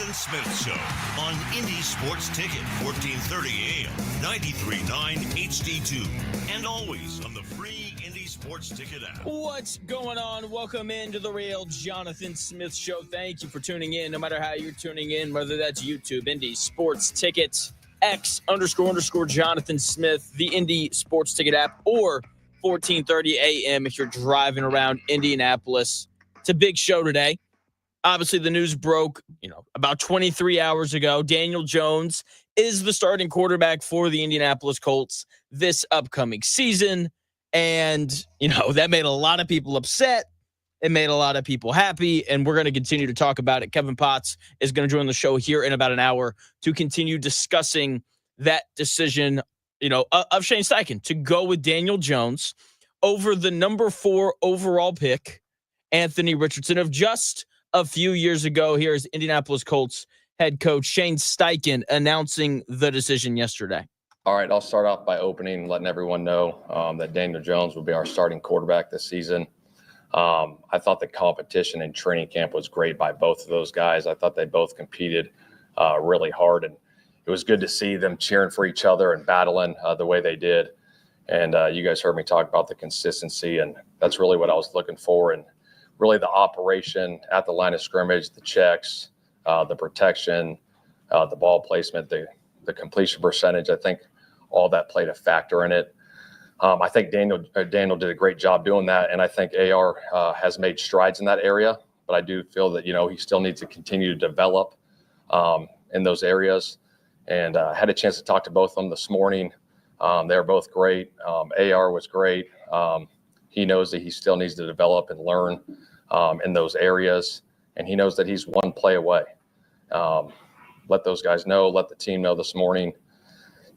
Jonathan Smith Show on Indy Sports Ticket, 1430 AM, 93.9 HD2, and always on the free Indy Sports Ticket app. What's going on? Welcome into the real Jonathan Smith Show. Thank you for tuning in, no matter how you're tuning in, whether that's YouTube, Indy Sports Ticket, X__ Jonathan Smith, the Indy Sports Ticket app, or 1430 AM if you're driving around Indianapolis. It's a big show today. Obviously, the news broke, about 23 hours ago. Daniel Jones is the starting quarterback for the Indianapolis Colts this upcoming season. And, that made a lot of people upset. It made a lot of people happy, and we're going to continue to talk about it. Kevin Potts is going to join the show here in about an hour to continue discussing that decision, of Shane Steichen to go with Daniel Jones over the number 4 overall pick, Anthony Richardson, of just a few years ago. Here's Indianapolis Colts head coach Shane Steichen announcing the decision yesterday. All right, I'll start off by letting everyone know that Daniel Jones will be our starting quarterback this season. I thought the competition in training camp was great by both of those guys. I thought they both competed really hard, and it was good to see them cheering for each other and battling the way they did. And you guys heard me talk about the consistency, and that's really what I was looking for. And really the operation at the line of scrimmage, the checks, the protection, the ball placement, the completion percentage, I think all that played a factor in it. I think Daniel did a great job doing that, and I think AR has made strides in that area. But I do feel that, he still needs to continue to develop in those areas. And I had a chance to talk to both of them this morning. They were both great. AR was great. He knows that he still needs to develop and learn in those areas, and he knows that he's one play away. Let those guys know, let the team know this morning.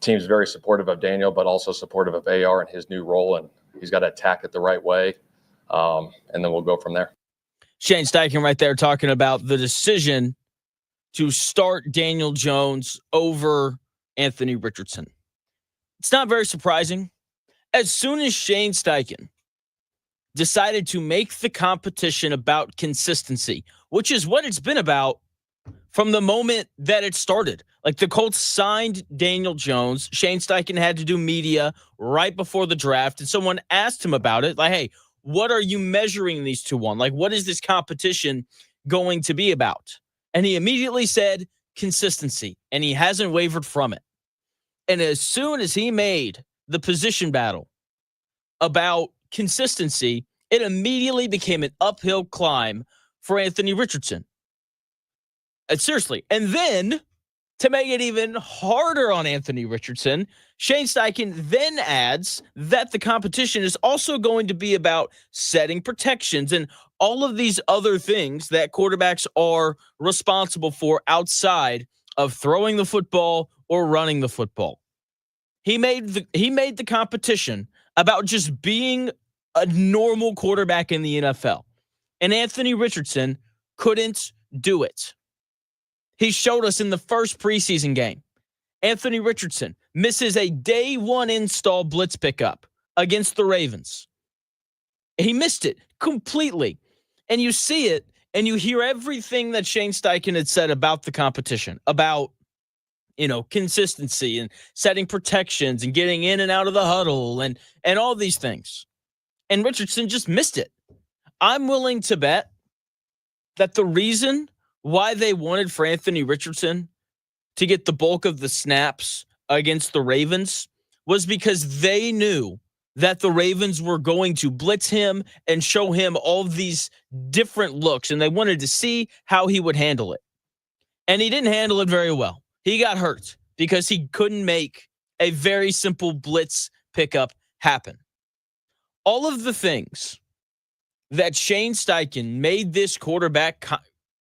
Team's very supportive of Daniel, but also supportive of AR and his new role, and he's got to attack it the right way, and then we'll go from there. Shane Steichen right there talking about the decision to start Daniel Jones over Anthony Richardson. It's not very surprising. As soon as Shane Steichen decided to make the competition about consistency, which is what it's been about from the moment that it started. Like, the Colts signed Daniel Jones. Shane Steichen had to do media right before the draft, and someone asked him about it. Like, hey, what are you measuring these two on? Like, what is this competition going to be about? And he immediately said consistency, and he hasn't wavered from it. And as soon as he made the position battle about consistency, it immediately became an uphill climb for Anthony Richardson. Seriously. And then, to make it even harder on Anthony Richardson, Shane Steichen then adds that the competition is also going to be about setting protections and all of these other things that quarterbacks are responsible for outside of throwing the football or running the football. He made the competition about just being a normal quarterback in the NFL. And Anthony Richardson couldn't do it. He showed us in the first preseason game. Anthony Richardson misses a day one install blitz pickup against the Ravens. He missed it completely. And you see it, and you hear everything that Shane Steichen had said about the competition, about, consistency and setting protections and getting in and out of the huddle and all these things. And Richardson just missed it. I'm willing to bet that the reason why they wanted for Anthony Richardson to get the bulk of the snaps against the Ravens was because they knew that the Ravens were going to blitz him and show him all of these different looks, and they wanted to see how he would handle it. And he didn't handle it very well. He got hurt because he couldn't make a very simple blitz pickup happen. All of the things that Shane Steichen made this quarterback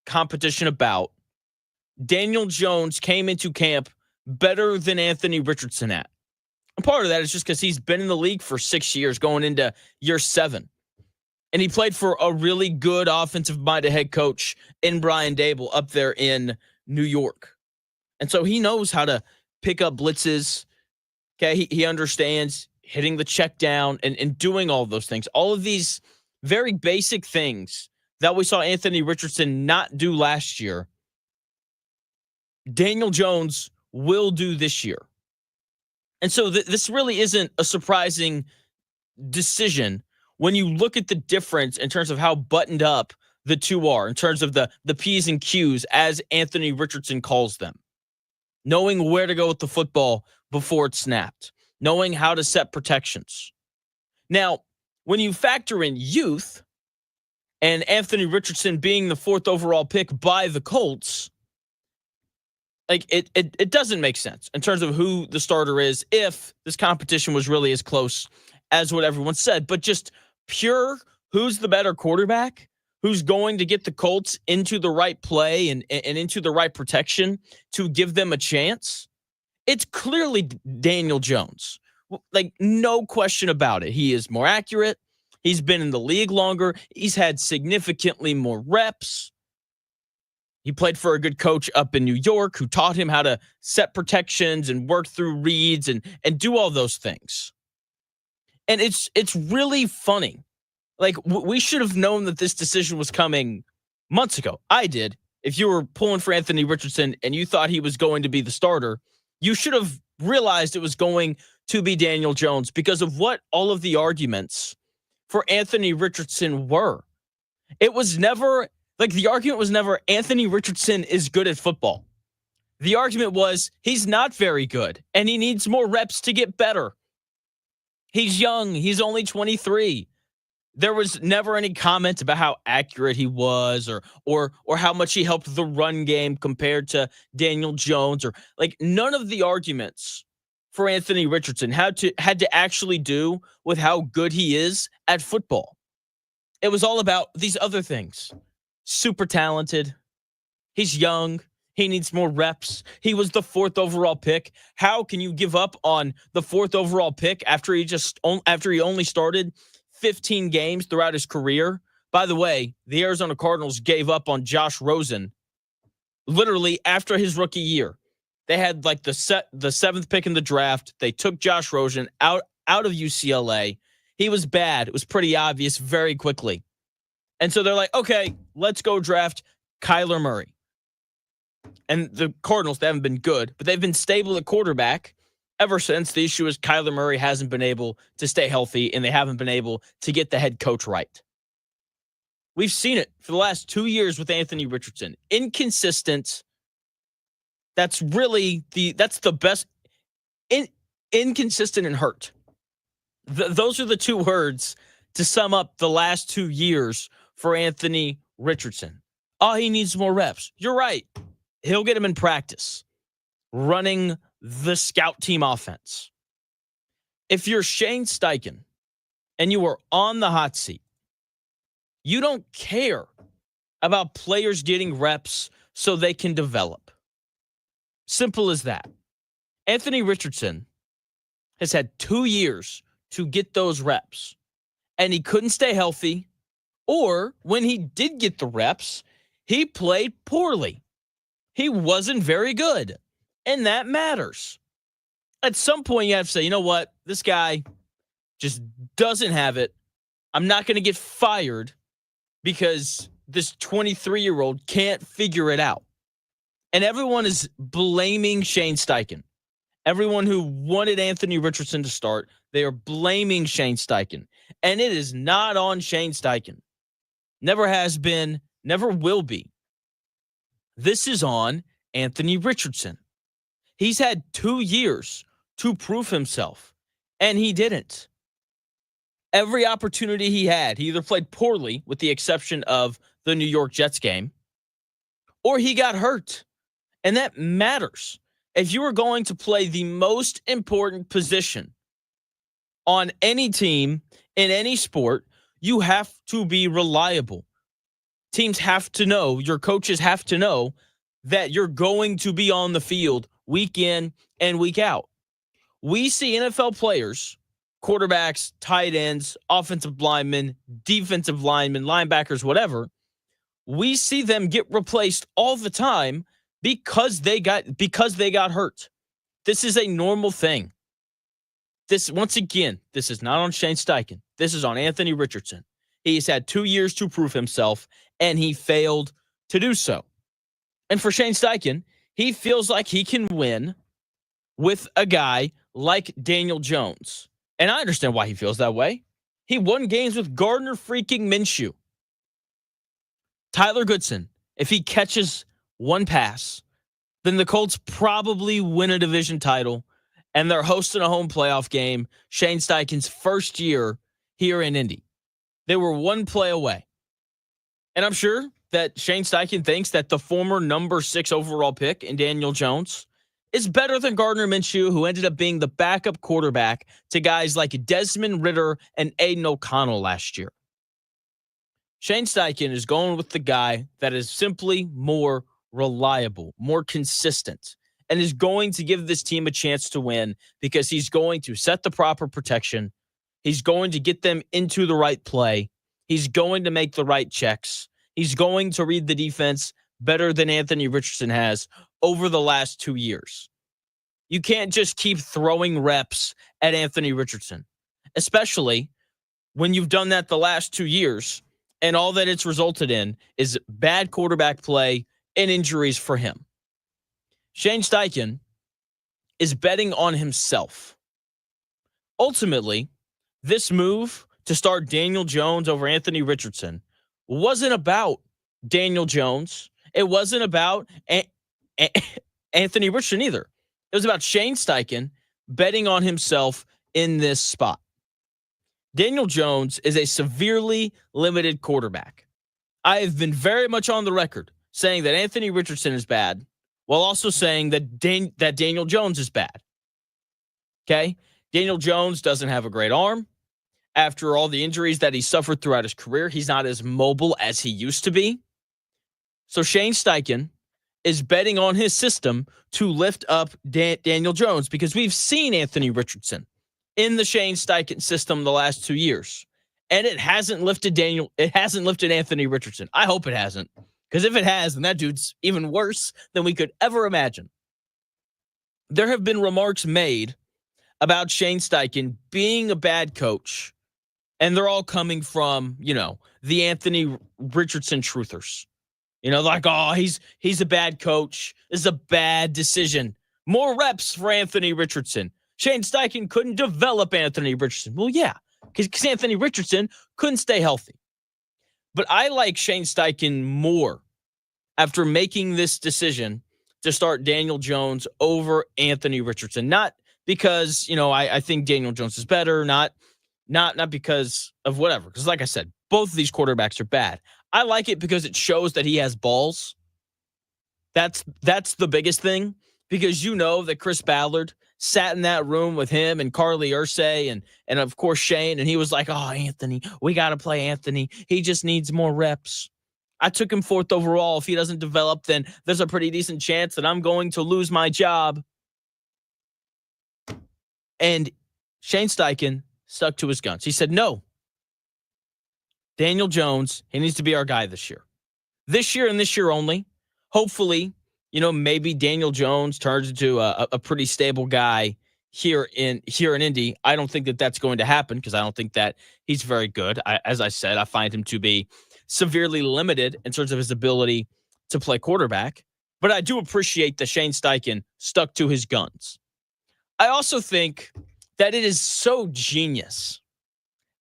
competition about, Daniel Jones came into camp better than Anthony Richardson at. And part of that is just because he's been in the league for 6 years, going into year 7. And he played for a really good offensive-minded head coach in Brian Dable up there in New York. And so he knows how to pick up blitzes. Okay, he understands hitting the check down and doing all of those things. All of these very basic things that we saw Anthony Richardson not do last year. Daniel Jones will do this year. And so this really isn't a surprising decision when you look at the difference in terms of how buttoned up the two are, in terms of the P's and Q's, as Anthony Richardson calls them. Knowing where to go with the football before it's snapped. Knowing how to set protections. Now, when you factor in youth and Anthony Richardson being the 4th overall pick by the Colts, like it doesn't make sense in terms of who the starter is if this competition was really as close as what everyone said. But just pure who's the better quarterback, who's going to get the Colts into the right play and into the right protection to give them a chance, it's clearly Daniel Jones. Like, no question about it. He is more accurate. He's been in the league longer. He's had significantly more reps. He played for a good coach up in New York who taught him how to set protections and work through reads and do all those things. And it's really funny. Like, we should have known that this decision was coming months ago. I did. If you were pulling for Anthony Richardson and you thought he was going to be the starter, you should have realized it was going to be Daniel Jones because of what all of the arguments for Anthony Richardson were. It was never, like, the argument was never Anthony Richardson is good at football. The argument was he's not very good and he needs more reps to get better. He's young. He's only 23. There was never any comment about how accurate he was or how much he helped the run game compared to Daniel Jones, or like none of the arguments for Anthony Richardson had to actually do with how good he is at football. It was all about these other things. Super talented. He's young. He needs more reps. He was the 4th overall pick. How can you give up on the 4th overall pick after he only started 15 games throughout his career? By the way, the Arizona Cardinals gave up on Josh Rosen literally after his rookie year. They had like the 7th pick in the draft. They took Josh Rosen out of UCLA. He was bad. It was pretty obvious very quickly. And so they're like, okay, let's go draft Kyler Murray. And the Cardinals, they haven't been good, but they've been stable at quarterback ever since. The issue is Kyler Murray hasn't been able to stay healthy, and they haven't been able to get the head coach right. We've seen it for the last 2 years with Anthony Richardson. Inconsistent. That's the best. Inconsistent and hurt. Those are the two words to sum up the last 2 years for Anthony Richardson. Oh, he needs more reps. You're right. He'll get him in practice, running the scout team offense. If you're Shane Steichen and you are on the hot seat, you don't care about players getting reps so they can develop. Simple as that. Anthony Richardson has had 2 years to get those reps, and he couldn't stay healthy, or when he did get the reps, he played poorly. He wasn't very good, and that matters. At some point, you have to say, you know what? This guy just doesn't have it. I'm not going to get fired because this 23-year-old can't figure it out. And everyone is blaming Shane Steichen. Everyone who wanted Anthony Richardson to start, they are blaming Shane Steichen. And it is not on Shane Steichen. Never has been, never will be. This is on Anthony Richardson. He's had 2 years to prove himself, and he didn't. Every opportunity he had, he either played poorly, with the exception of the New York Jets game, or he got hurt. And that matters. If you are going to play the most important position on any team in any sport, you have to be reliable. Teams have to know, your coaches have to know that you're going to be on the field week in and week out. We see NFL players, quarterbacks, tight ends, offensive linemen, defensive linemen, linebackers, whatever. We see them get replaced all the time because they got hurt. This is a normal thing. This, once again, this is not on Shane Steichen. This is on Anthony Richardson. He's had 2 years to prove himself, and he failed to do so. And for Shane Steichen, He feels like he can win with a guy like Daniel Jones. And I understand why he feels that way. He won games with Gardner freaking Minshew. Tyler Goodson, if he catches one pass, then the Colts probably win a division title, and they're hosting a home playoff game, Shane Steichen's first year here in Indy. They were one play away. And I'm sure that Shane Steichen thinks that the former number 6 overall pick in Daniel Jones is better than Gardner Minshew, who ended up being the backup quarterback to guys like Desmond Ridder and Aiden O'Connell last year. Shane Steichen is going with the guy that is simply more reliable, more consistent, and is going to give this team a chance to win because he's going to set the proper protection. He's going to get them into the right play. He's going to make the right checks. He's going to read the defense better than Anthony Richardson has over the last 2 years. You can't just keep throwing reps at Anthony Richardson, especially when you've done that the last 2 years and all that it's resulted in is bad quarterback play and injuries for him. Shane Steichen is betting on himself. Ultimately, this move to start Daniel Jones over Anthony Richardson wasn't about Daniel Jones. It wasn't about Anthony Richardson either. It was about Shane Steichen betting on himself in this spot. Daniel Jones is a severely limited quarterback. I have been very much on the record saying that Anthony Richardson is bad while also saying that Daniel Jones is bad. Okay? Daniel Jones doesn't have a great arm. After all the injuries that he suffered throughout his career, he's not as mobile as he used to be. So Shane Steichen is betting on his system to lift up Daniel Jones because we've seen Anthony Richardson in the Shane Steichen system the last 2 years. And it hasn't lifted Anthony Richardson. I hope it hasn't. Because if it has, then that dude's even worse than we could ever imagine. There have been remarks made about Shane Steichen being a bad coach, and they're all coming from, the Anthony Richardson truthers. Like, oh, he's a bad coach. This is a bad decision. More reps for Anthony Richardson. Shane Steichen couldn't develop Anthony Richardson. Well, yeah, because Anthony Richardson couldn't stay healthy. But I like Shane Steichen more after making this decision to start Daniel Jones over Anthony Richardson. Not because, I think Daniel Jones is better, not because of whatever. Because like I said, both of these quarterbacks are bad. I like it because it shows that he has balls. That's the biggest thing, because that Chris Ballard sat in that room with him and Carly Ursay and of course Shane, and he was like, oh, Anthony, we got to play Anthony. He just needs more reps. I took him 4th overall. If he doesn't develop, then there's a pretty decent chance that I'm going to lose my job. And Shane Steichen stuck to his guns. He said, no, Daniel Jones, he needs to be our guy this year. This year and this year only. Hopefully, maybe Daniel Jones turns into a pretty stable guy here in Indy. I don't think that that's going to happen because I don't think that he's very good. As I said, I find him to be severely limited in terms of his ability to play quarterback. But I do appreciate that Shane Steichen stuck to his guns. I also think that it is so genius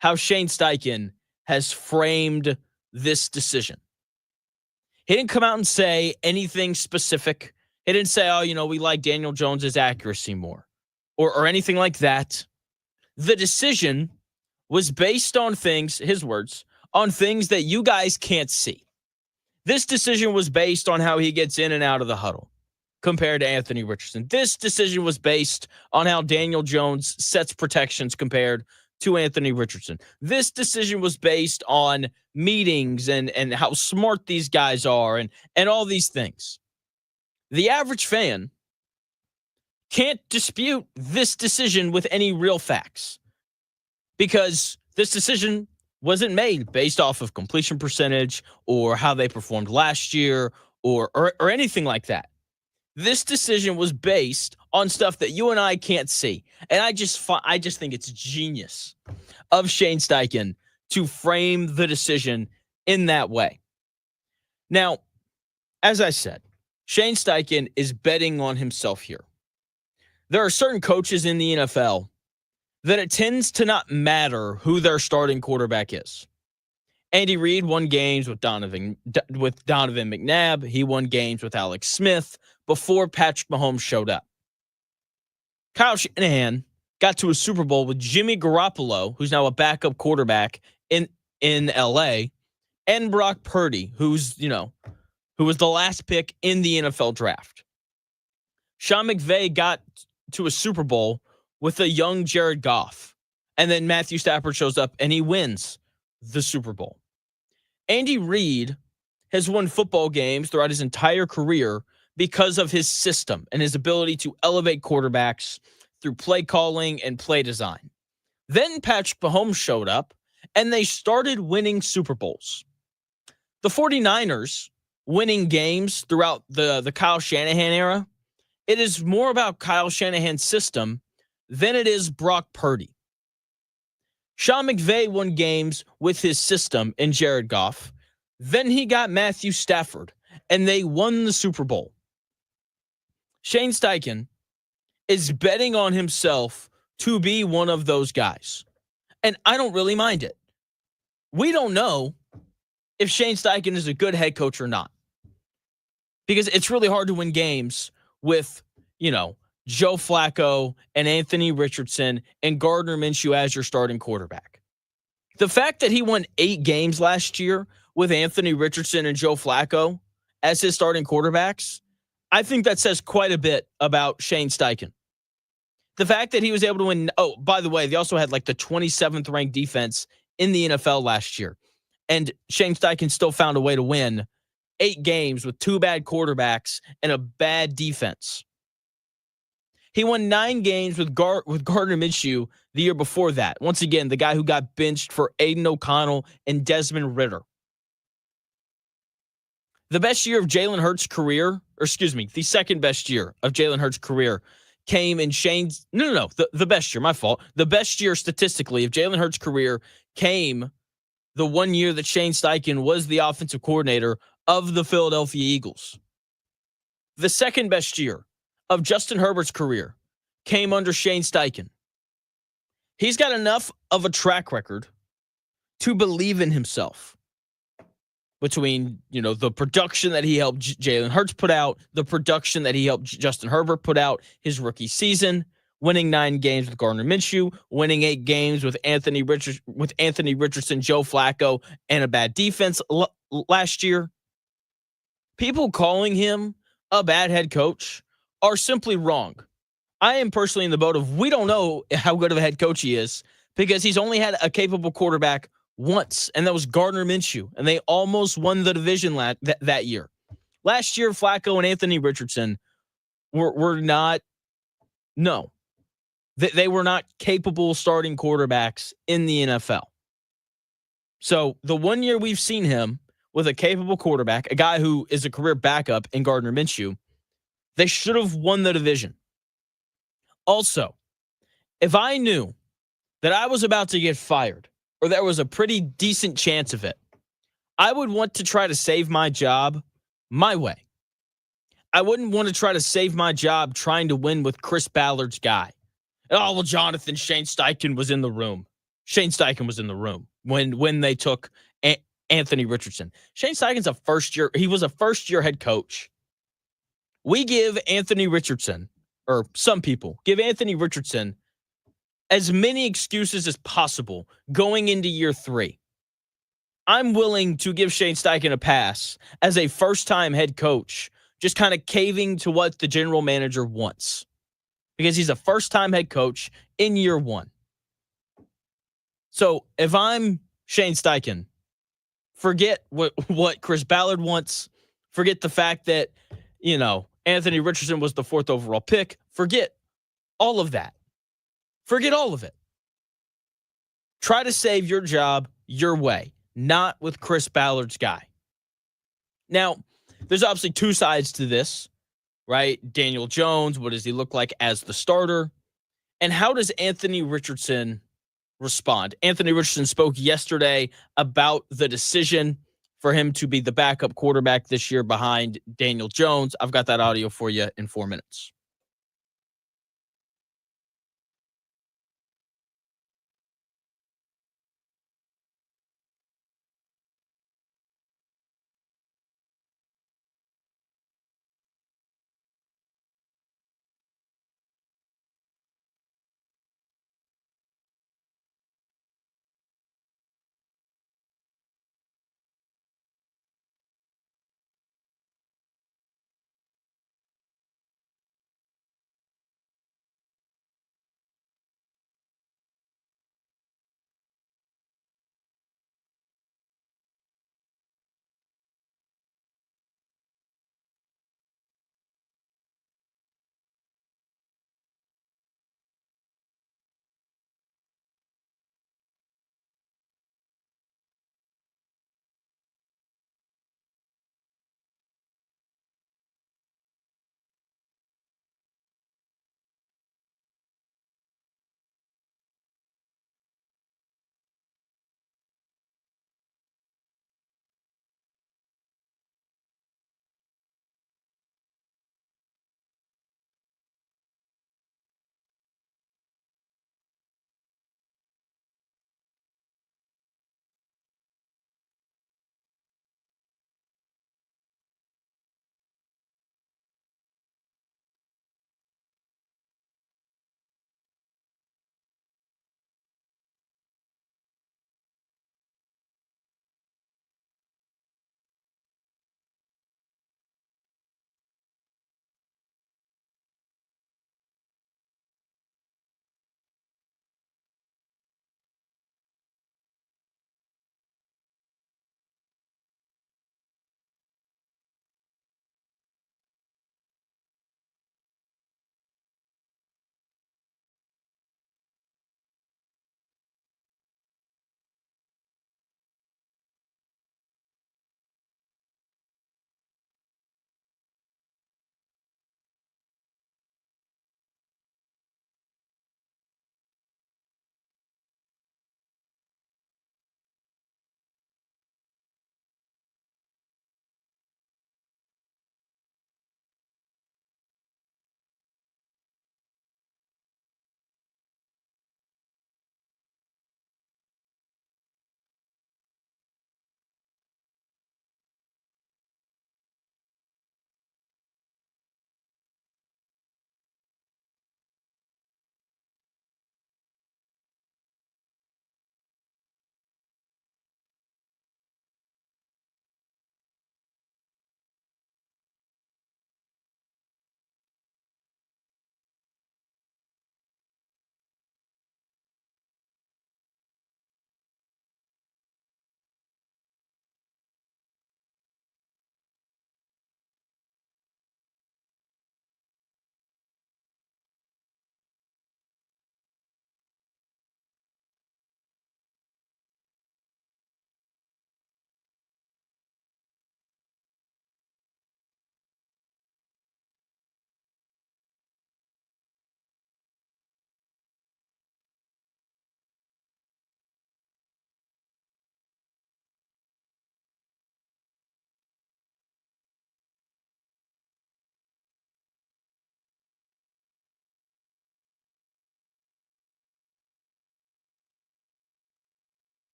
how Shane Steichen has framed this decision. He didn't come out and say anything specific. He didn't say, oh, we like Daniel Jones's accuracy more or anything like that. The decision was based on things, his words, on things that you guys can't see. This decision was based on how he gets in and out of the huddle compared to Anthony Richardson. This decision was based on how Daniel Jones sets protections compared to Anthony Richardson. This decision was based on meetings and how smart these guys are and all these things. The average fan can't dispute this decision with any real facts because this decision wasn't made based off of completion percentage or how they performed last year or anything like that. This decision was based on stuff that you and I can't see. And I just think it's genius of Shane Steichen to frame the decision in that way. Now, as I said, Shane Steichen is betting on himself here. There are certain coaches in the NFL that it tends to not matter who their starting quarterback is. Andy Reid won games with Donovan McNabb. He won games with Alex Smith before Patrick Mahomes showed up. Kyle Shanahan got to a Super Bowl with Jimmy Garoppolo, who's now a backup quarterback in LA, and Brock Purdy, who was the last pick in the NFL draft. Sean McVay got to a Super Bowl with a young Jared Goff, and then Matthew Stafford shows up and he wins the Super Bowl. Andy Reid has won football games throughout his entire career because of his system and his ability to elevate quarterbacks through play calling and play design. Then Patrick Mahomes showed up and they started winning Super Bowls. The 49ers winning games throughout the Kyle Shanahan era, it is more about Kyle Shanahan's system than it is Brock Purdy. Sean McVay won games with his system in Jared Goff. Then he got Matthew Stafford, and they won the Super Bowl. Shane Steichen is betting on himself to be one of those guys. And I don't really mind it. We don't know if Shane Steichen is a good head coach or not. Because it's really hard to win games with, Joe Flacco and Anthony Richardson and Gardner Minshew as your starting quarterback. The fact that he won 8 games last year with Anthony Richardson and Joe Flacco as his starting quarterbacks, I think that says quite a bit about Shane Steichen. The fact that he was able to win, by the way, they also had like the 27th ranked defense in the NFL last year. And Shane Steichen still found a way to win 8 games with 2 bad quarterbacks and a bad defense. He won 9 games with Gardner Minshew the year before that. Once again, the guy who got benched for Aiden O'Connell and Desmond Ridder. The best year of Jalen Hurts' career, the second best year of Jalen Hurts' career came in Shane's, the best year, my fault. The best year statistically of Jalen Hurts' career came the one year that Shane Steichen was the offensive coordinator of the Philadelphia Eagles. The second best year of Justin Herbert's career came under Shane Steichen. He's got enough of a track record to believe in himself. Between, the production that he helped Jalen Hurts put out, the production that he helped Justin Herbert put out his rookie season, winning 9 games with Gardner Minshew, winning 8 games with Anthony Richardson, Joe Flacco, and a bad defense last year. People calling him a bad head coach are simply wrong. I am personally in the boat of we don't know how good of a head coach he is because he's only had a capable quarterback once, and that was Gardner Minshew, and they almost won the division that year. Last year, Flacco and Anthony Richardson were not, they were not capable starting quarterbacks in the NFL. So the one year we've seen him with a capable quarterback, a guy who is a career backup in Gardner Minshew, they should have won the division. Also, if I knew that I was about to get fired, or there was a pretty decent chance of it, I would want to try to save my job my way. I wouldn't want to try to save my job trying to win with Chris Ballard's guy. Oh, well, Shane Steichen was in the room. Shane Steichen was in the room when they took Anthony Richardson. Shane Steichen's he was a first-year head coach. We give Anthony Richardson, or some people, give Anthony Richardson as many excuses as possible going into year 3. I'm willing to give Shane Steichen a pass as a first-time head coach, just kind of caving to what the general manager wants. Because he's a first-time head coach in year 1. So if I'm Shane Steichen, forget what Chris Ballard wants. Forget the fact that, Anthony Richardson was the 4th overall pick. Forget all of that. Forget all of it. Try to save your job your way, not with Chris Ballard's guy. Now, there's obviously 2 sides to this, right? Daniel Jones, what does he look like as the starter? And how does Anthony Richardson respond? Anthony Richardson spoke yesterday about the decision for him to be the backup quarterback this year behind Daniel Jones. I've got that audio for you in 4 minutes.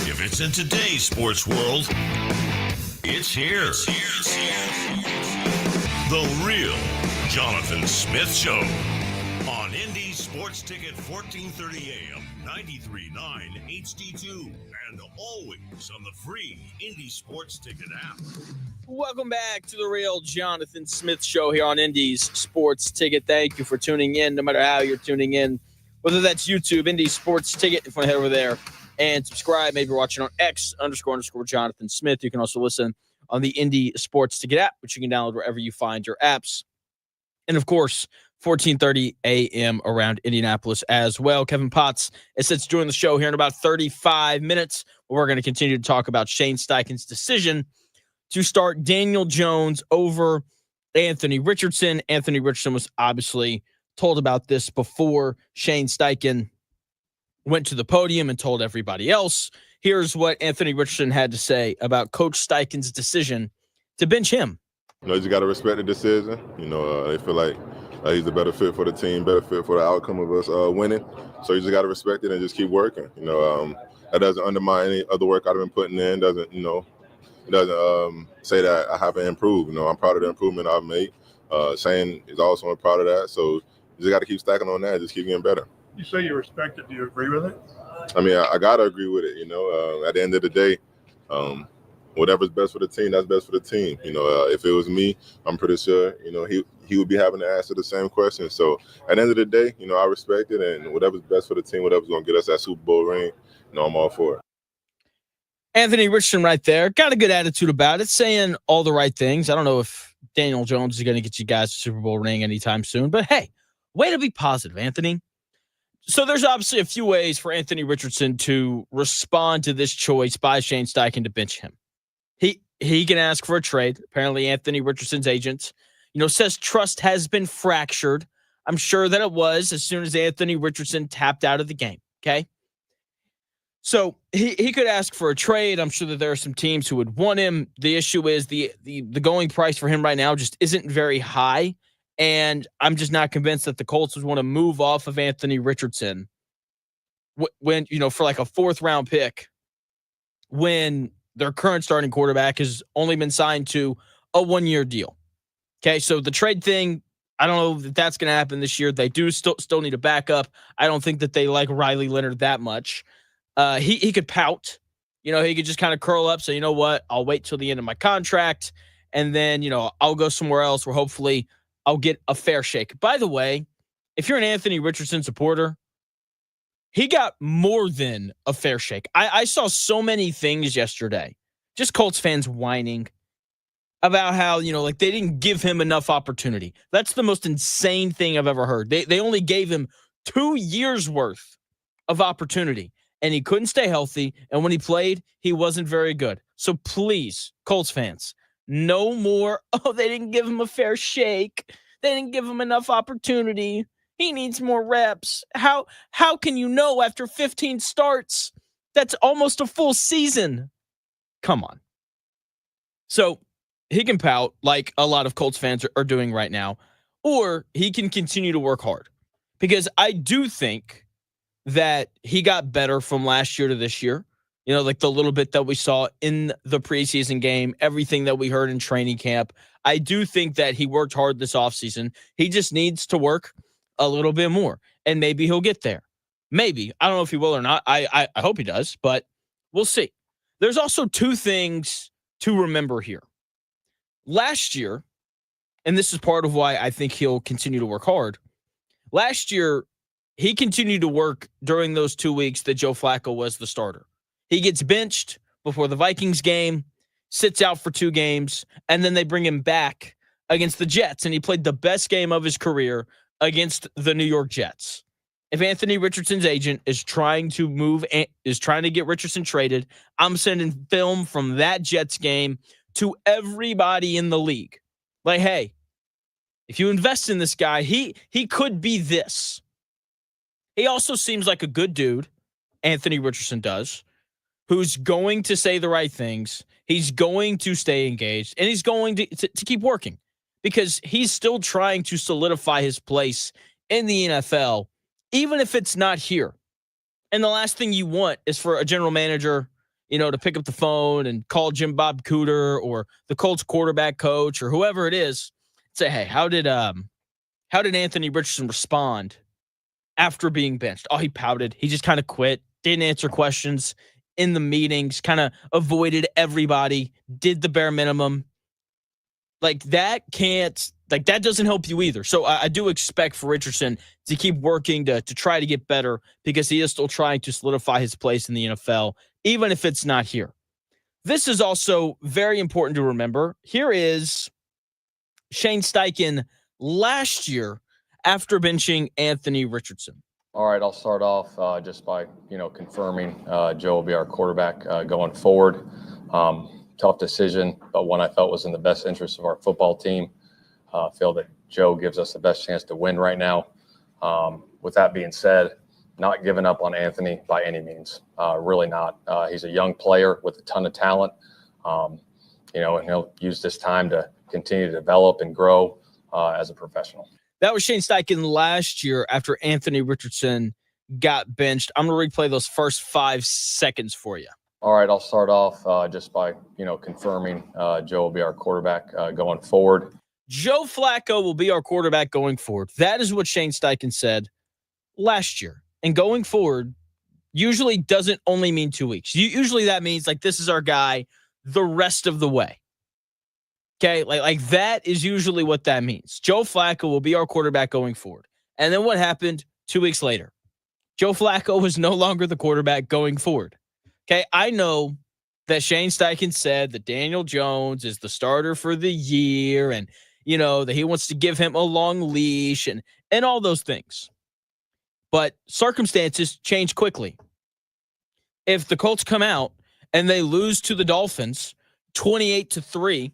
If it's in today's sports world, it's here. The real Jonathan Smith Show on Indy Sports Sports Ticket, 1430 AM, 93.9 HD2, and always on the free Indy Sports Ticket app. Welcome back to the Real Jonathan Smith Show here on Indy's Sports Ticket. Thank you for tuning in, no matter how you're tuning in, whether that's YouTube, Indy Sports Ticket. If you want to head over there and subscribe, maybe you're watching on X__Jonathan Smith. You can also listen on the Indy Sports Ticket app, which you can download wherever you find your apps. And, of course, 14:30 a.m. around Indianapolis as well. Kevin Potts is set to join the show here in about 35 minutes. We're going to continue to talk about Shane Steichen's decision to start Daniel Jones over Anthony Richardson. Anthony Richardson was obviously told about this before Shane Steichen went to the podium and told everybody else. Here's what Anthony Richardson had to say about Coach Steichen's decision to bench him. You just got to respect the decision. They feel like he's a better fit for the team, better fit for the outcome of us winning. So you just got to respect it and just keep working. That doesn't undermine any other work I've been putting in. It doesn't say that I haven't improved. I'm proud of the improvement I've made. Shane is also proud of that. So you just got to keep stacking on that, just keep getting better. You say you respect it. Do you agree with it? I mean, I got to agree with it. At the end of the day, whatever's best for the team, that's best for the team. If it was me, I'm pretty sure, he would be having to answer the same question. So at the end of the day, I respect it, and whatever's best for the team, whatever's going to get us that Super Bowl ring, I'm all for it. Anthony Richardson right there. Got a good attitude about it, saying all the right things. I don't know if Daniel Jones is going to get you guys a Super Bowl ring anytime soon, but hey, way to be positive, Anthony. So there's obviously a few ways for Anthony Richardson to respond to this choice by Shane Steichen to bench him. He can ask for a trade. Apparently, Anthony Richardson's agent, says trust has been fractured. I'm sure that it was as soon as Anthony Richardson tapped out of the game. Okay. So he could ask for a trade. I'm sure that there are some teams who would want him. The issue is the going price for him right now just isn't very high. And I'm just not convinced that the Colts would want to move off of Anthony Richardson when, for like a 4th round pick, when their current starting quarterback has only been signed to a 1-year deal. Okay, so the trade thing, I don't know if that's going to happen this year. They do still need a backup. I don't think that they like Riley Leonard that much. He could pout. He could just kind of curl up, say, you know what, I'll wait till the end of my contract, and then, I'll go somewhere else where hopefully I'll get a fair shake. By the way, if you're an Anthony Richardson supporter, he got more than a fair shake. I saw so many things yesterday, just Colts fans whining about how, they didn't give him enough opportunity. That's the most insane thing I've ever heard. They only gave him 2 years worth of opportunity, and he couldn't stay healthy. And when he played, he wasn't very good. So please, Colts fans, no more, they didn't give him a fair shake. They didn't give him enough opportunity. He needs more reps. How can you know after 15 starts? That's almost a full season. Come on. So he can pout like a lot of Colts fans are doing right now, or he can continue to work hard. Because I do think that he got better from last year to this year. Like the little bit that we saw in the preseason game, everything that we heard in training camp. I do think that he worked hard this offseason. He just needs to work a little bit more, and maybe he'll get there. Maybe. I don't know if he will or not. I hope he does, but we'll see. There's also 2 things to remember here. Last year, and this is part of why I think he'll continue to work hard. Last year, he continued to work during those 2 weeks that Joe Flacco was the starter. He gets benched before the Vikings game, sits out for 2 games, and then they bring him back against the Jets, and he played the best game of his career against the New York Jets. If Anthony Richardson's agent is trying to get Richardson traded, I'm sending film from that Jets game to everybody in the league. Like, hey, if you invest in this guy, he could be this. He also seems like a good dude, Anthony Richardson does, who's going to say the right things. He's going to stay engaged, and he's going to keep working because he's still trying to solidify his place in the NFL, even if it's not here. And the last thing you want is for a general manager, to pick up the phone and call Jim Bob Cooter or the Colts quarterback coach or whoever it is, say, hey, how did Anthony Richardson respond after being benched. Oh, he pouted. He just kind of quit, didn't answer questions in the meetings, kind of avoided everybody, did the bare minimum. Like that doesn't help you either. So I do expect for Richardson to keep working to try to get better because he is still trying to solidify his place in the NFL, even if it's not here. This is also very important to remember. Here is Shane Steichen last year after benching Anthony Richardson. All right, I'll start off just by, confirming Joe will be our quarterback going forward. Tough decision, but one I felt was in the best interest of our football team. Feel that Joe gives us the best chance to win right now. With that being said, not giving up on Anthony by any means, really not. He's a young player with a ton of talent, and he'll use this time to continue to develop and grow as a professional. That was Shane Steichen last year after Anthony Richardson got benched. I'm going to replay those first 5 seconds for you. All right, I'll start off just by, confirming Joe will be our quarterback going forward. Joe Flacco will be our quarterback going forward. That is what Shane Steichen said last year. And going forward usually doesn't only mean 2 weeks. Usually that means like this is our guy the rest of the way. Okay, like that is usually what that means. Joe Flacco will be our quarterback going forward. And then what happened 2 weeks later? Joe Flacco was no longer the quarterback going forward. Okay, I know that Shane Steichen said that Daniel Jones is the starter for the year and, that he wants to give him a long leash and all those things. But circumstances change quickly. If the Colts come out and they lose to the Dolphins 28-3,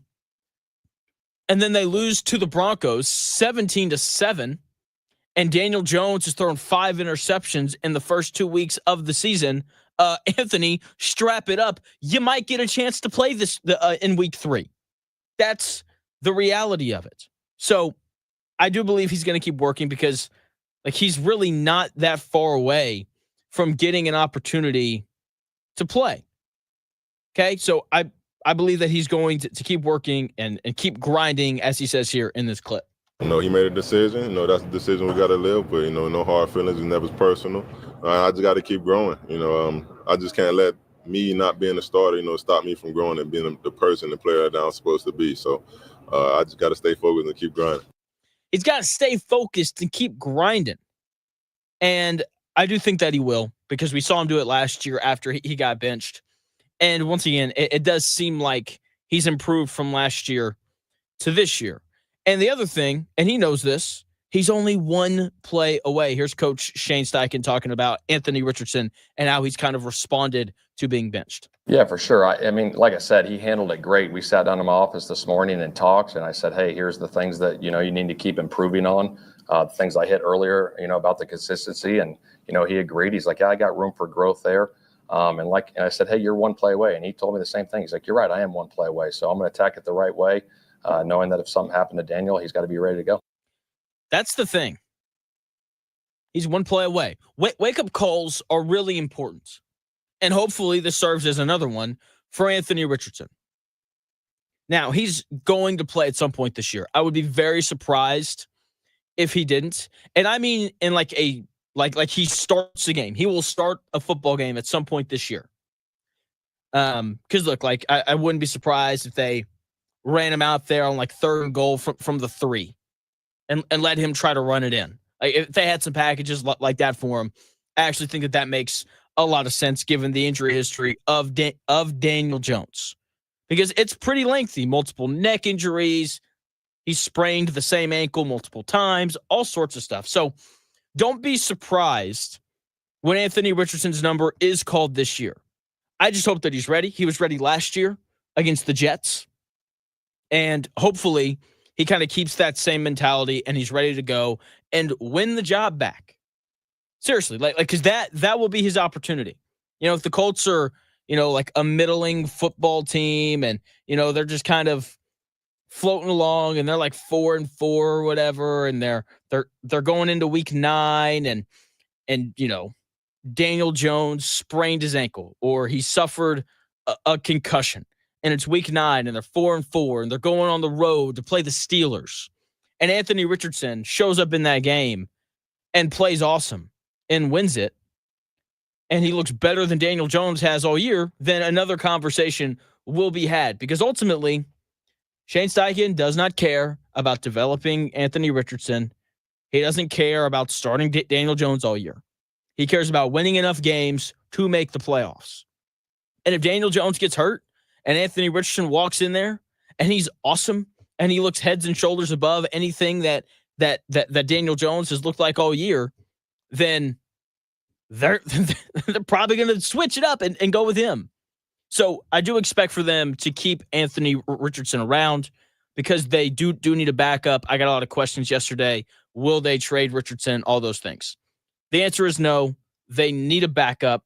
and then they lose to the Broncos 17-7, and Daniel Jones has thrown 5 interceptions in the first 2 weeks of the season, Anthony, strap it up. You might get a chance to play this in week 3. That's the reality of it. So I do believe he's going to keep working because he's really not that far away from getting an opportunity to play. Okay, so I believe that he's going to keep working and keep grinding, as he says here in this clip. He made a decision. That's the decision we got to live with. No hard feelings. It never personal. I just got to keep growing. I just can't let me not being a starter, stop me from growing and being the person, the player that I'm supposed to be. So I just got to stay focused and keep grinding. He's got to stay focused and keep grinding. And I do think that he will because we saw him do it last year after he got benched. And once again, it does seem like he's improved from last year to this year. And the other thing, and he knows this, he's only one play away. Here's Coach Shane Steichen talking about Anthony Richardson and how he's kind of responded to being benched. Yeah, for sure. I mean, like I said, he handled it great. We sat down in my office this morning and talked, and I said, hey, here's the things that, you need to keep improving on, the things I hit earlier, about the consistency. And, he agreed. He's like, yeah, I got room for growth there. And I said, hey, you're one play away. And he told me the same thing. He's like, you're right. I am one play away. So I'm going to attack it the right way, knowing that if something happened to Daniel, he's got to be ready to go. That's the thing. He's one play away. Wake-up calls are really important. And hopefully this serves as another one for Anthony Richardson. Now, he's going to play at some point this year. I would be very surprised if he didn't. And I mean in like he starts a game. He will start a football game at some point this year. Because look, I wouldn't be surprised if they ran him out there on 3rd and goal from the 3 and let him try to run it in. If they had some packages like that for him, I actually think that makes a lot of sense given the injury history of Daniel Jones. Because it's pretty lengthy, multiple neck injuries. He sprained the same ankle multiple times, all sorts of stuff. So don't be surprised when Anthony Richardson's number is called this year. I just hope that he's ready. He was ready last year against the Jets. And hopefully he kind of keeps that same mentality and he's ready to go and win the job back. Seriously, because that will be his opportunity. If the Colts are, a middling football team and, they're just kind of floating along and they're 4-4 or whatever, and they're going into week 9 and Daniel Jones sprained his ankle or he suffered a concussion and it's week 9 and they're 4-4 and they're going on the road to play the Steelers and Anthony Richardson shows up in that game and plays awesome. and wins it, and he looks better than Daniel Jones has all year, then another conversation will be had. Because ultimately, Shane Steichen does not care about developing Anthony Richardson. He doesn't care about starting Daniel Jones all year. He cares about winning enough games to make the playoffs. And if Daniel Jones gets hurt and Anthony Richardson walks in there and he's awesome and he looks heads and shoulders above anything that Daniel Jones has looked like all year, then they're probably going to switch it up and go with him. So I do expect for them to keep Anthony Richardson around because they do need a backup. I got a lot of questions yesterday. Will they trade Richardson? All those things. The answer is no. They need a backup.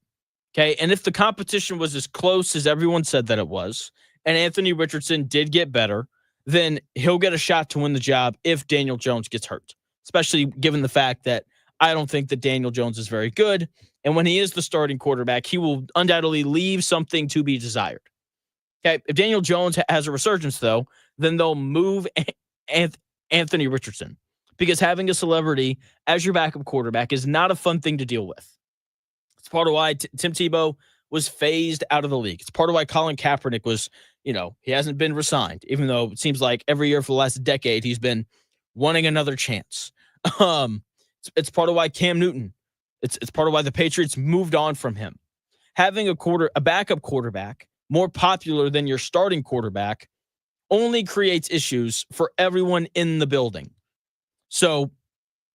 Okay. And if the competition was as close as everyone said that it was, and Anthony Richardson did get better, then he'll get a shot to win the job if Daniel Jones gets hurt, especially given the fact that I don't think that Daniel Jones is very good. And when he is the starting quarterback, he will undoubtedly leave something to be desired. Okay. If Daniel Jones has a resurgence, though, then they'll move Anthony Richardson because having a celebrity as your backup quarterback is not a fun thing to deal with. It's part of why Tim Tebow was phased out of the league. It's part of why Colin Kaepernick was, he hasn't been re-signed, even though it seems like every year for the last decade he's been wanting another chance. It's part of why Cam Newton, it's part of why the Patriots moved on from him. Having a backup quarterback more popular than your starting quarterback only creates issues for everyone in the building. So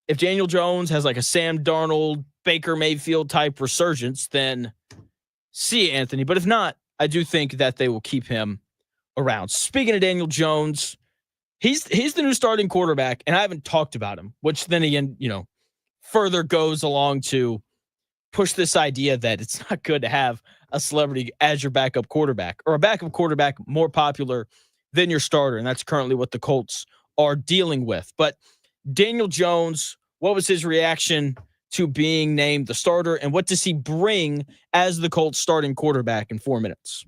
if Daniel Jones has like a Sam Darnold, Baker Mayfield type resurgence, then see Anthony. But if not, I do think that they will keep him around. Speaking of Daniel Jones, he's the new starting quarterback, and I haven't talked about him, which then again, further goes along to push this idea that it's not good to have a celebrity as your backup quarterback or a backup quarterback more popular than your starter. And that's currently what the Colts are dealing with. But Daniel Jones, what was his reaction to being named the starter, and what does he bring as the Colts starting quarterback in 4 minutes?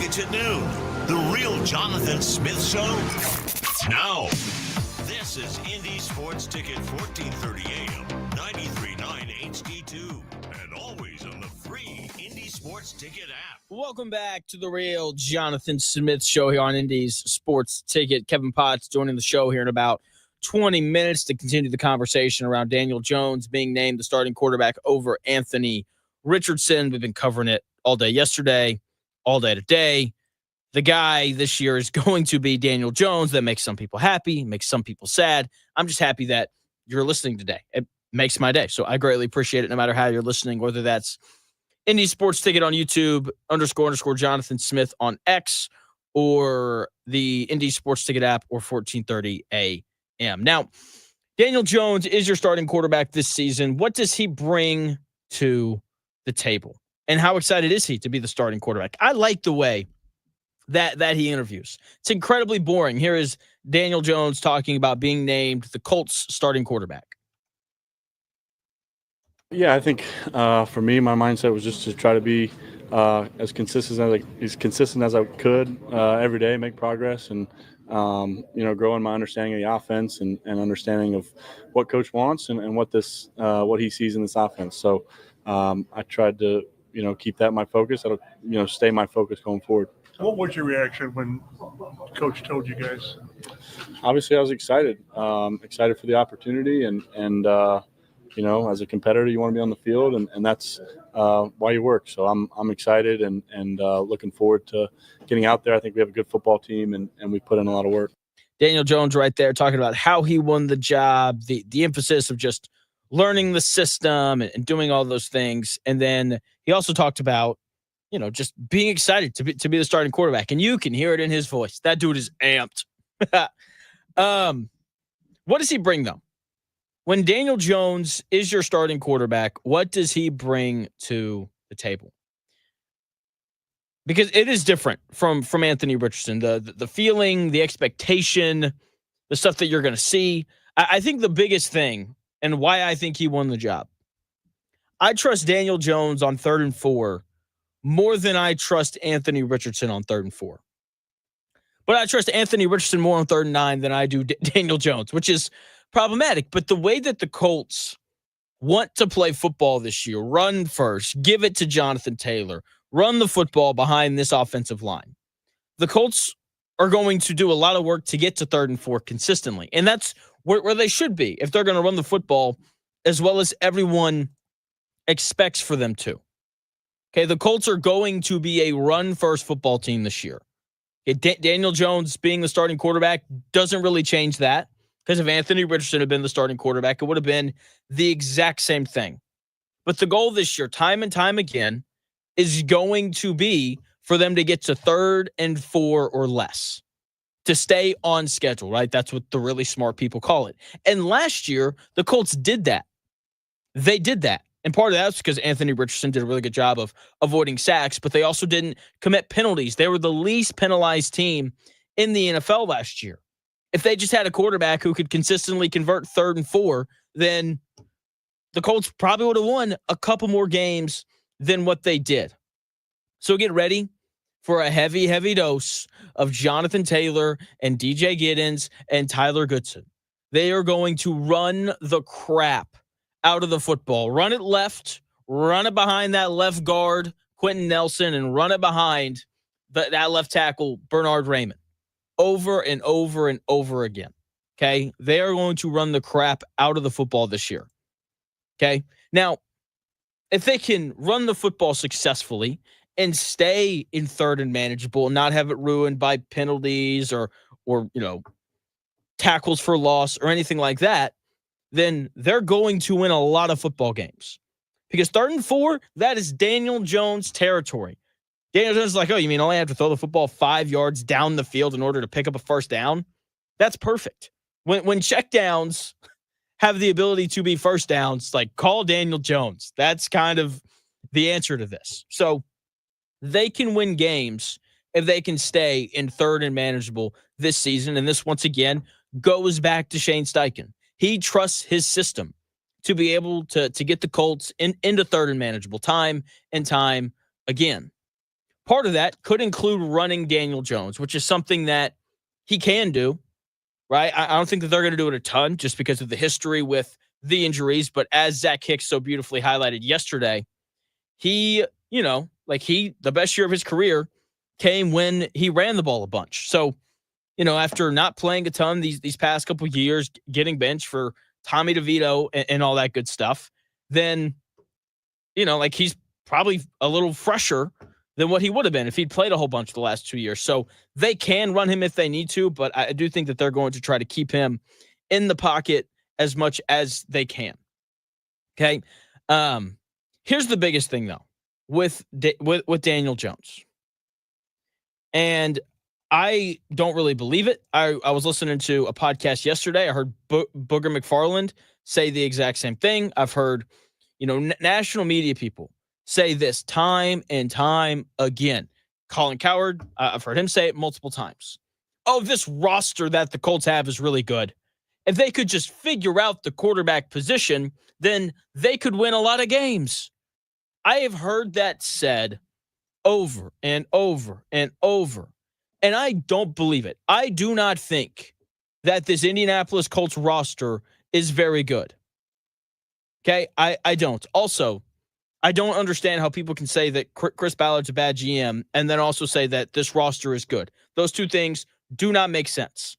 Weekdays at noon. The Real Jonathan Smith Show. Now, this is Indy Sports Ticket, 1430 AM, 93.9 HD2, and always on the free Indy Sports Ticket app. Welcome back to the Real Jonathan Smith Show here on Indy's Sports Ticket. Kevin Potts joining the show here in about 20 minutes to continue the conversation around Daniel Jones being named the starting quarterback over Anthony Richardson. We've been covering it all day yesterday, all day today. The guy this year is going to be Daniel Jones. That makes some people happy, makes some people sad. I'm just happy that you're listening today. It makes my day. So I greatly appreciate it no matter how you're listening, whether that's Indy Sports Ticket on YouTube, __ Jonathan Smith on X, or the Indy Sports Ticket app, or 1430 AM. Now, Daniel Jones is your starting quarterback this season. What does he bring to the table? And how excited is he to be the starting quarterback? I like the way that he interviews. It's incredibly boring. Here is Daniel Jones talking about being named the Colts starting quarterback. Yeah, I think for me, my mindset was just to try to be as consistent as I could every day, make progress, and grow in my understanding of the offense and understanding of what coach wants and what he sees in this offense. So I tried to keep that my focus. That'll stay my focus going forward. What was your reaction when Coach told you guys? Obviously, I was excited. Excited for the opportunity, and as a competitor, you want to be on the field, and that's why you work. So I'm excited and looking forward to getting out there. I think we have a good football team, and we put in a lot of work. Daniel Jones right there talking about how he won the job, the emphasis of just learning the system and doing all those things. And then he also talked about, just being excited to be the starting quarterback. And you can hear it in his voice. That dude is amped. What does he bring, though? When Daniel Jones is your starting quarterback, what does he bring to the table? Because it is different from Anthony Richardson. The feeling, the expectation, the stuff that you're going to see. I think the biggest thing, and why I think he won the job, I trust Daniel Jones on 3rd and 4 more than I trust Anthony Richardson on 3rd and 4. But I trust Anthony Richardson more on 3rd and 9 than I do Daniel Jones, which is problematic. But the way that the Colts want to play football this year, run first, give it to Jonathan Taylor, run the football behind this offensive line, the Colts are going to do a lot of work to get to 3rd and 4 consistently. And that's where they should be if they're going to run the football as well as everyone expects for them to. Okay, the Colts are going to be a run-first football team this year. Daniel Jones being the starting quarterback doesn't really change that, because if Anthony Richardson had been the starting quarterback, it would have been the exact same thing. But the goal this year, time and time again, is going to be for them to get to 3rd and 4 or less, to stay on schedule, right? That's what the really smart people call it. And last year, the Colts did that. They did that. And part of that's because Anthony Richardson did a really good job of avoiding sacks, but they also didn't commit penalties. They were the least penalized team in the NFL last year. If they just had a quarterback who could consistently convert 3rd and 4, then the Colts probably would have won a couple more games than what they did. So get ready for a heavy, heavy dose of Jonathan Taylor and DJ Giddens and Tyler Goodson. They are going to run the crap out of the football. Run it left, run it behind that left guard, Quentin Nelson, and run it behind that left tackle, Bernard Raymond, over and over and over again. Okay? They are going to run the crap out of the football this year. Okay? Now, if they can run the football successfully and stay in 3rd and manageable and not have it ruined by penalties or tackles for loss or anything like that, then they're going to win a lot of football games. Because 3rd and 4, that is Daniel Jones territory. Daniel Jones is like, oh, you mean only have to throw the football 5 yards down the field in order to pick up a first down? That's perfect. When check downs have the ability to be first downs, like, call Daniel Jones. That's kind of the answer to this. So they can win games if they can stay in 3rd and manageable this season. And this, once again, goes back to Shane Steichen. He trusts his system to be able to get the Colts into 3rd and manageable time and time again. part of that could include running Daniel Jones, which is something that he can do, right? I don't think that they're going to do it a ton just because of the history with the injuries. But as Zach Hicks so beautifully highlighted yesterday, he, the best year of his career came when he ran the ball a bunch. So, after not playing a ton these past couple of years, getting benched for Tommy DeVito and all that good stuff, then, he's probably a little fresher than what he would have been if he'd played a whole bunch the last 2 years. So they can run him if they need to, but I do think that they're going to try to keep him in the pocket as much as they can. Okay. Here's the biggest thing though with Daniel Jones. And I don't really believe it. I was listening to a podcast yesterday. I heard Booger McFarland say the exact same thing. I've heard, national media people say this time and time again. Colin Cowherd, I've heard him say it multiple times. Oh, this roster that the Colts have is really good. If they could just figure out the quarterback position, then they could win a lot of games. I have heard that said over and over and over, and I don't believe it. I do not think that this Indianapolis Colts roster is very good. Okay, I don't. Also, I don't understand how people can say that Chris Ballard's a bad GM and then also say that this roster is good. Those two things do not make sense.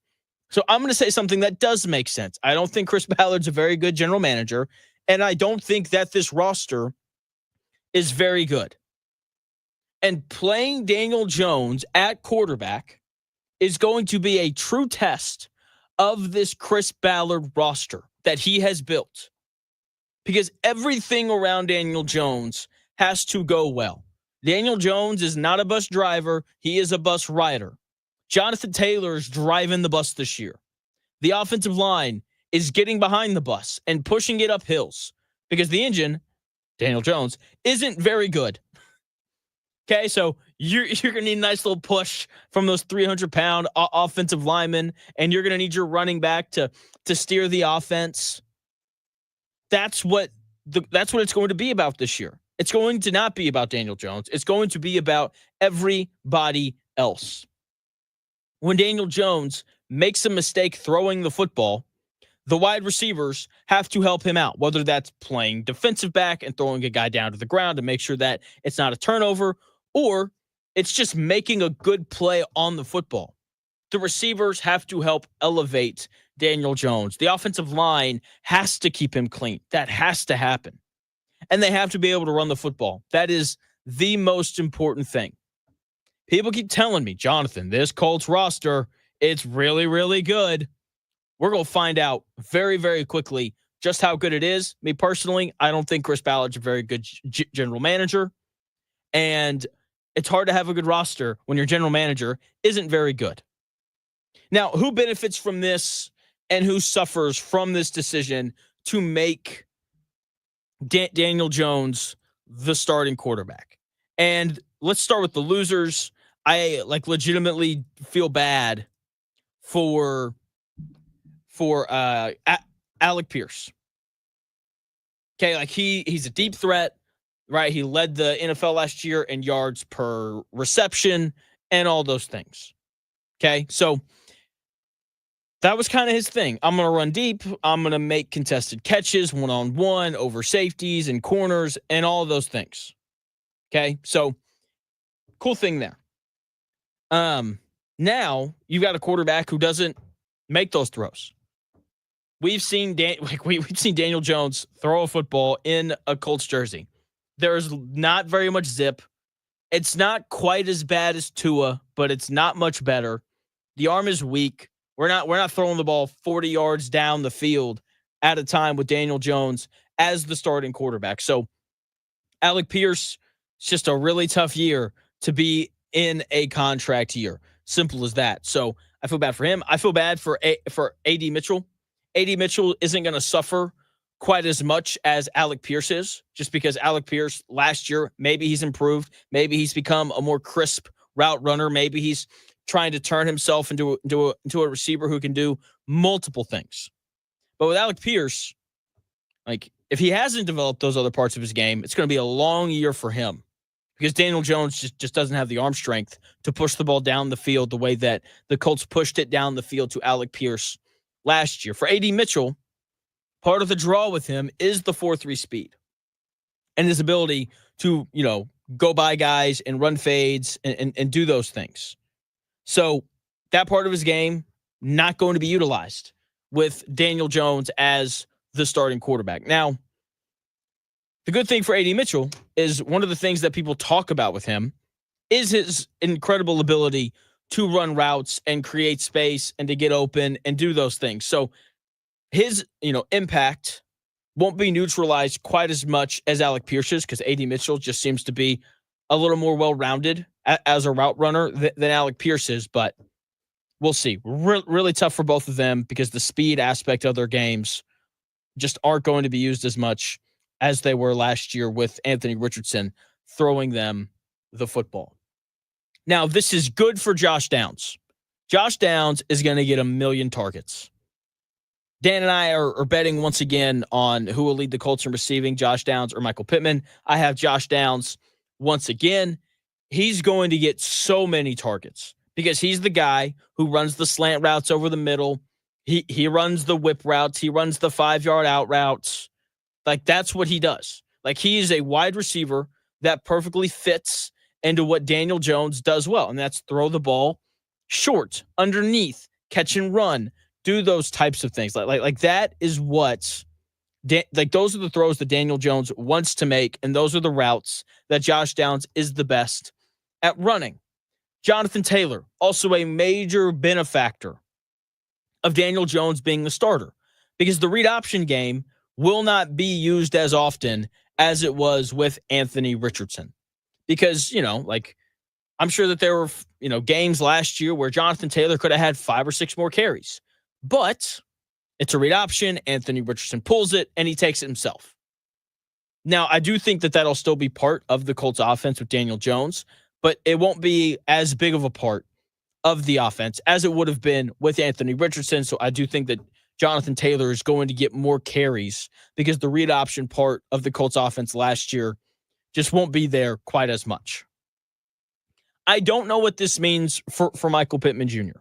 So I'm going to say something that does make sense. I don't think Chris Ballard's a very good general manager, and I don't think that this roster is very good. And playing Daniel Jones at quarterback is going to be a true test of this Chris Ballard roster that he has built. Because everything around Daniel Jones has to go well. Daniel Jones is not a bus driver. He is a bus rider. Jonathan Taylor is driving the bus this year. The offensive line is getting behind the bus and pushing it up hills because the engine, Daniel Jones, isn't very good. Okay, so you're going to need a nice little push from those 300-pound offensive linemen, and you're going to need your running back to steer the offense. That's what it's going to be about this year. It's going to not be about Daniel Jones. It's going to be about everybody else. When Daniel Jones makes a mistake throwing the football, the wide receivers have to help him out, whether that's playing defensive back and throwing a guy down to the ground to make sure that it's not a turnover, or it's just making a good play on the football. The receivers have to help elevate Daniel Jones. The offensive line has to keep him clean. That has to happen. And they have to be able to run the football. That is the most important thing. People keep telling me, Jonathan, this Colts roster, it's really, really good. We're going to find out very, very quickly just how good it is. Me personally, I don't think Chris Ballard's a very good general manager. And it's hard to have a good roster when your general manager isn't very good. Now, who benefits from this and who suffers from this decision to make Daniel Jones the starting quarterback? And let's start with the losers. I legitimately feel bad for Alec Pierce. Okay, he's a deep threat, right? He led the NFL last year in yards per reception and all those things. Okay, so that was kind of his thing. I'm going to run deep. I'm going to make contested catches, one-on-one, over safeties and corners, and all of those things. Okay, so cool thing there. Now you've got a quarterback who doesn't make those throws. We've seen we've seen Daniel Jones throw a football in a Colts jersey. There is not very much zip. It's not quite as bad as Tua, but it's not much better. The arm is weak. We're not throwing the ball 40 yards down the field at a time with Daniel Jones as the starting quarterback. So Alec Pierce, it's just a really tough year to be in a contract year. Simple as that. So I feel bad for him. I feel bad for A.D. Mitchell. A.D. Mitchell isn't going to suffer quite as much as Alec Pierce is, just because Alec Pierce last year, maybe he's improved. Maybe he's become a more crisp route runner. Maybe he's trying to turn himself into a receiver who can do multiple things. But with Alec Pierce, if he hasn't developed those other parts of his game, it's going to be a long year for him. because Daniel Jones just doesn't have the arm strength to push the ball down the field the way that the Colts pushed it down the field to Alec Pierce last year. For A.D. Mitchell, part of the draw with him is the 4.3 speed and his ability to, go by guys and run fades and do those things. So that part of his game, not going to be utilized with Daniel Jones as the starting quarterback. Now, the good thing for A.D. Mitchell is one of the things that people talk about with him is his incredible ability to run routes and create space and to get open and do those things. So his, impact won't be neutralized quite as much as Alec Pierce's, because A.D. Mitchell just seems to be a little more well-rounded as a route runner than Alec Pierce is, but we'll see. Really tough for both of them because the speed aspect of their games just aren't going to be used as much as they were last year with Anthony Richardson throwing them the football. Now, this is good for Josh Downs. Josh Downs is going to get 1 million targets. Dan and I are betting once again on who will lead the Colts in receiving, Josh Downs or Michael Pittman. I have Josh Downs once again. He's going to get so many targets because he's the guy who runs the slant routes over the middle. He runs the whip routes. He runs the 5-yard out routes. Like, that's what he does. Like, he is a wide receiver that perfectly fits into what Daniel Jones does well, and that's throw the ball short, underneath, catch and run, do those types of things. Like that is what, those are the throws that Daniel Jones wants to make, and those are the routes that Josh Downs is the best at running. Jonathan Taylor, also a major benefactor of Daniel Jones being the starter, because the read option game will not be used as often as it was with Anthony Richardson. Because, I'm sure that there were, games last year where Jonathan Taylor could have had 5 or 6 more carries. But it's a read option. Anthony Richardson pulls it, and he takes it himself. Now, I do think that that'll still be part of the Colts offense with Daniel Jones, but it won't be as big of a part of the offense as it would have been with Anthony Richardson. So I do think that Jonathan Taylor is going to get more carries because the read option part of the Colts offense last year just won't be there quite as much. I don't know what this means for Michael Pittman Jr.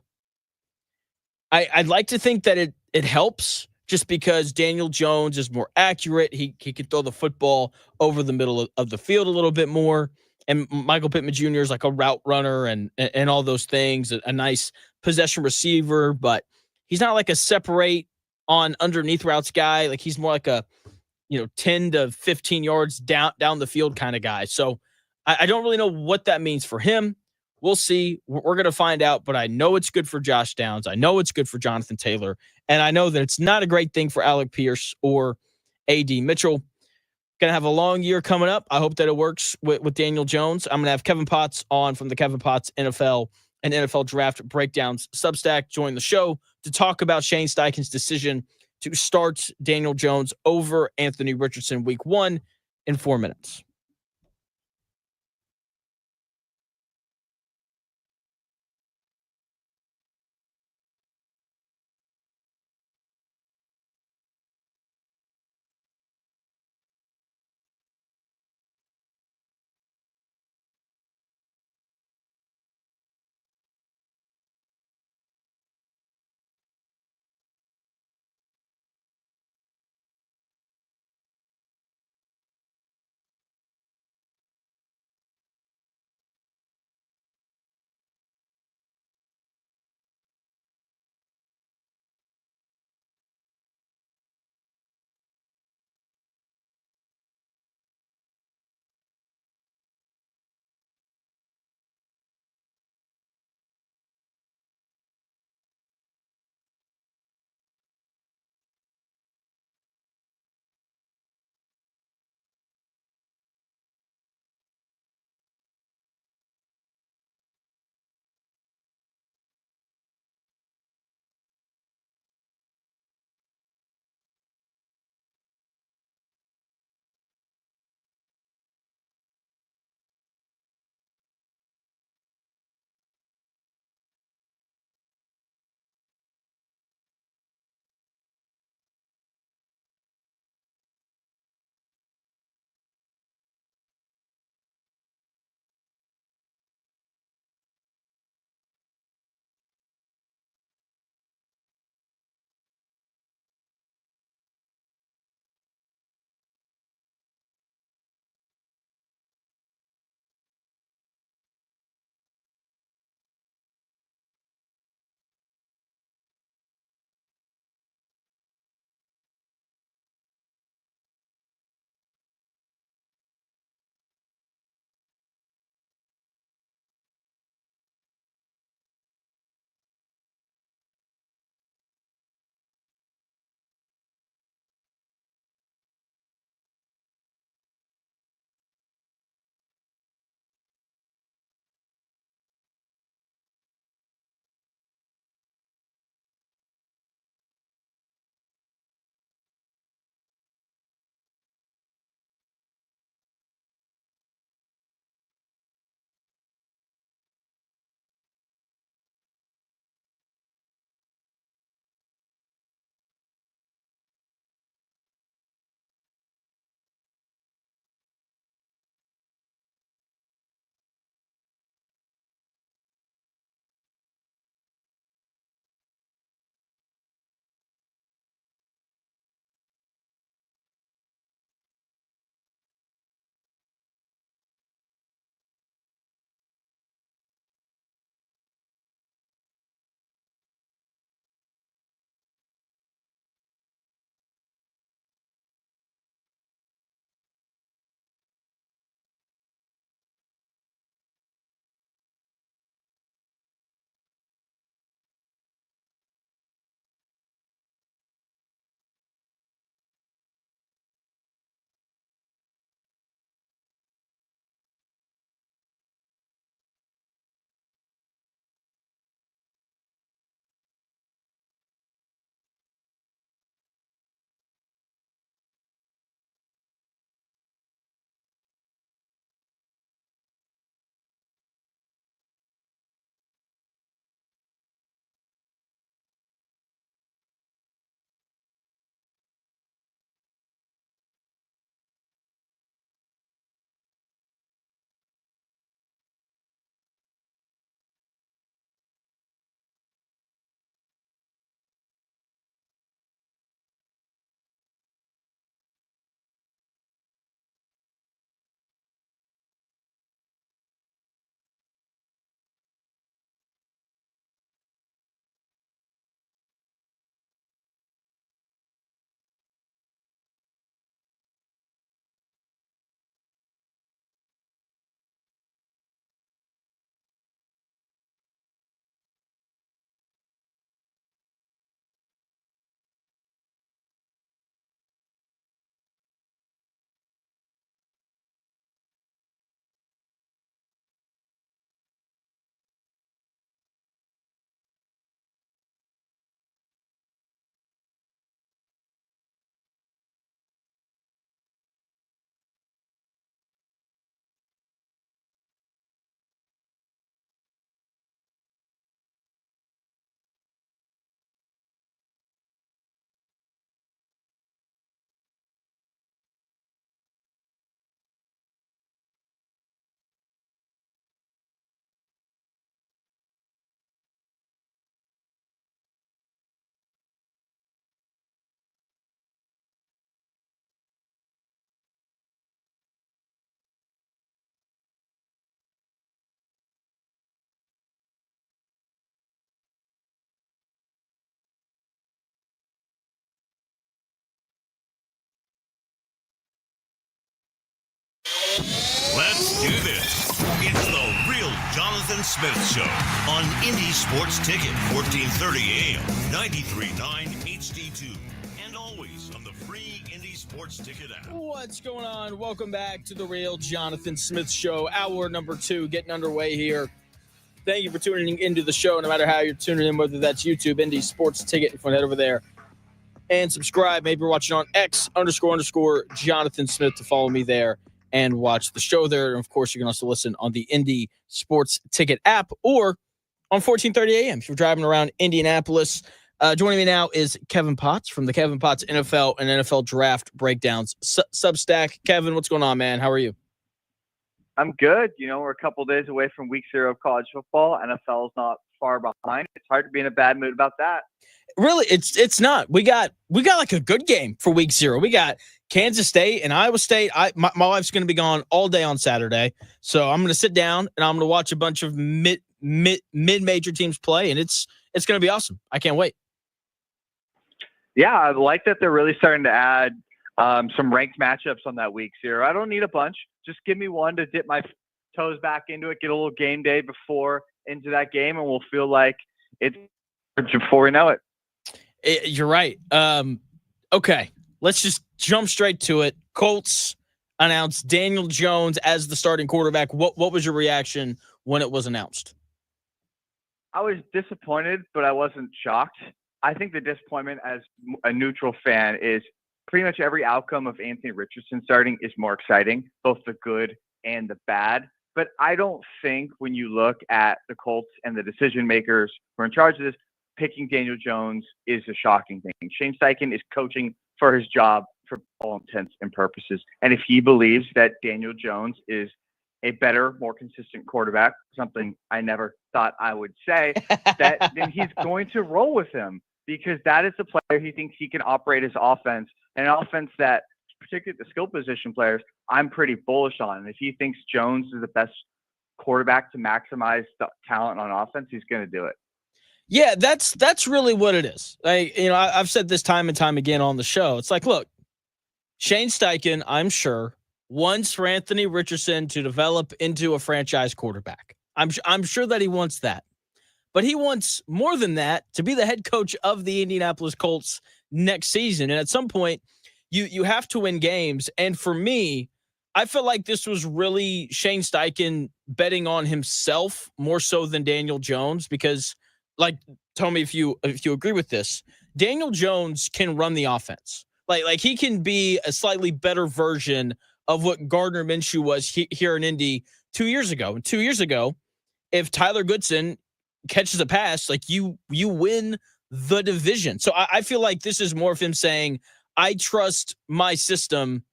I'd like to think that it helps just because Daniel Jones is more accurate. He can throw the football over the middle of the field a little bit more. And Michael Pittman Jr. is like a route runner and all those things, a nice possession receiver, but he's not like a separate on underneath routes guy. Like, he's more like a, 10 to 15 yards down the field kind of guy. So I don't really know what that means for him. We'll see. We're going to find out, but I know it's good for Josh Downs. I know it's good for Jonathan Taylor, and I know that it's not a great thing for Alec Pierce or A.D. Mitchell. Going to have a long year coming up. I hope that it works with Daniel Jones. I'm going to have Kevin Potts on from the Kevin Potts NFL and NFL Draft Breakdowns Substack join the show to talk about Shane Steichen's decision to start Daniel Jones over Anthony Richardson week 1 in 4 minutes. do this. It's the Real Jonathan Smith Show on Indy Sports Ticket, 1430 AM, 93.9 HD2, and always on the free Indy Sports Ticket app. What's going on? Welcome back to the Real Jonathan Smith Show. Hour number 2 getting underway here. Thank you for tuning into the show, no matter how you're tuning in, whether that's YouTube, Indy Sports Ticket. If you want to head over there and subscribe, maybe you're watching on X__ Jonathan Smith to follow me there and watch the show there. And, of course, you can also listen on the Indy Sports Ticket app or on 1430 AM if you're driving around Indianapolis. Joining me now is Kevin Potts from the Kevin Potts NFL and NFL Draft Breakdowns Substack. Kevin, what's going on, man? How are you? I'm good. You know, we're a couple days away from week 0 of college football. NFL's not far behind. It's hard to be in a bad mood about that. Really, it's not. We got like a good game for week 0. We got Kansas State and Iowa State. My wife's going to be gone all day on Saturday, so I'm going to sit down and I'm going to watch a bunch of mid-major teams play, and it's going to be awesome. I can't wait. Yeah, I like that they're really starting to add some ranked matchups on that week 0. I don't need a bunch. Just give me one to dip my toes back into it, get a little game day before into that game, and we'll feel like it's before we know it. You're right. Okay, let's just jump straight to it. Colts announced Daniel Jones as the starting quarterback. What was your reaction when it was announced? I was disappointed, but I wasn't shocked. I think the disappointment as a neutral fan is pretty much every outcome of Anthony Richardson starting is more exciting, both the good and the bad. But I don't think when you look at the Colts and the decision makers who are in charge of this, picking Daniel Jones is a shocking thing. Shane Steichen is coaching for his job for all intents and purposes. And if he believes that Daniel Jones is a better, more consistent quarterback, something I never thought I would say, that then he's going to roll with him, because that is the player he thinks he can operate his offense, and an offense that, particularly the skill position players, I'm pretty bullish on. And if he thinks Jones is the best quarterback to maximize the talent on offense, he's going to do it. Yeah, that's really what it is. I've said this time and time again on the show. It's like, look, Shane Steichen, I'm sure, wants for Anthony Richardson to develop into a franchise quarterback. I'm sure that he wants that. But he wants more than that, to be the head coach of the Indianapolis Colts next season. And at some point, you have to win games. And for me, I feel like this was really Shane Steichen betting on himself more so than Daniel Jones, because, like, tell me if you agree with this, Daniel Jones can run the offense. Like he can be a slightly better version of what Gardner Minshew was here in Indy 2 years ago. And 2 years ago, if Tyler Goodson catches a pass, like you win the division. So I feel like this is more of him saying, I trust my system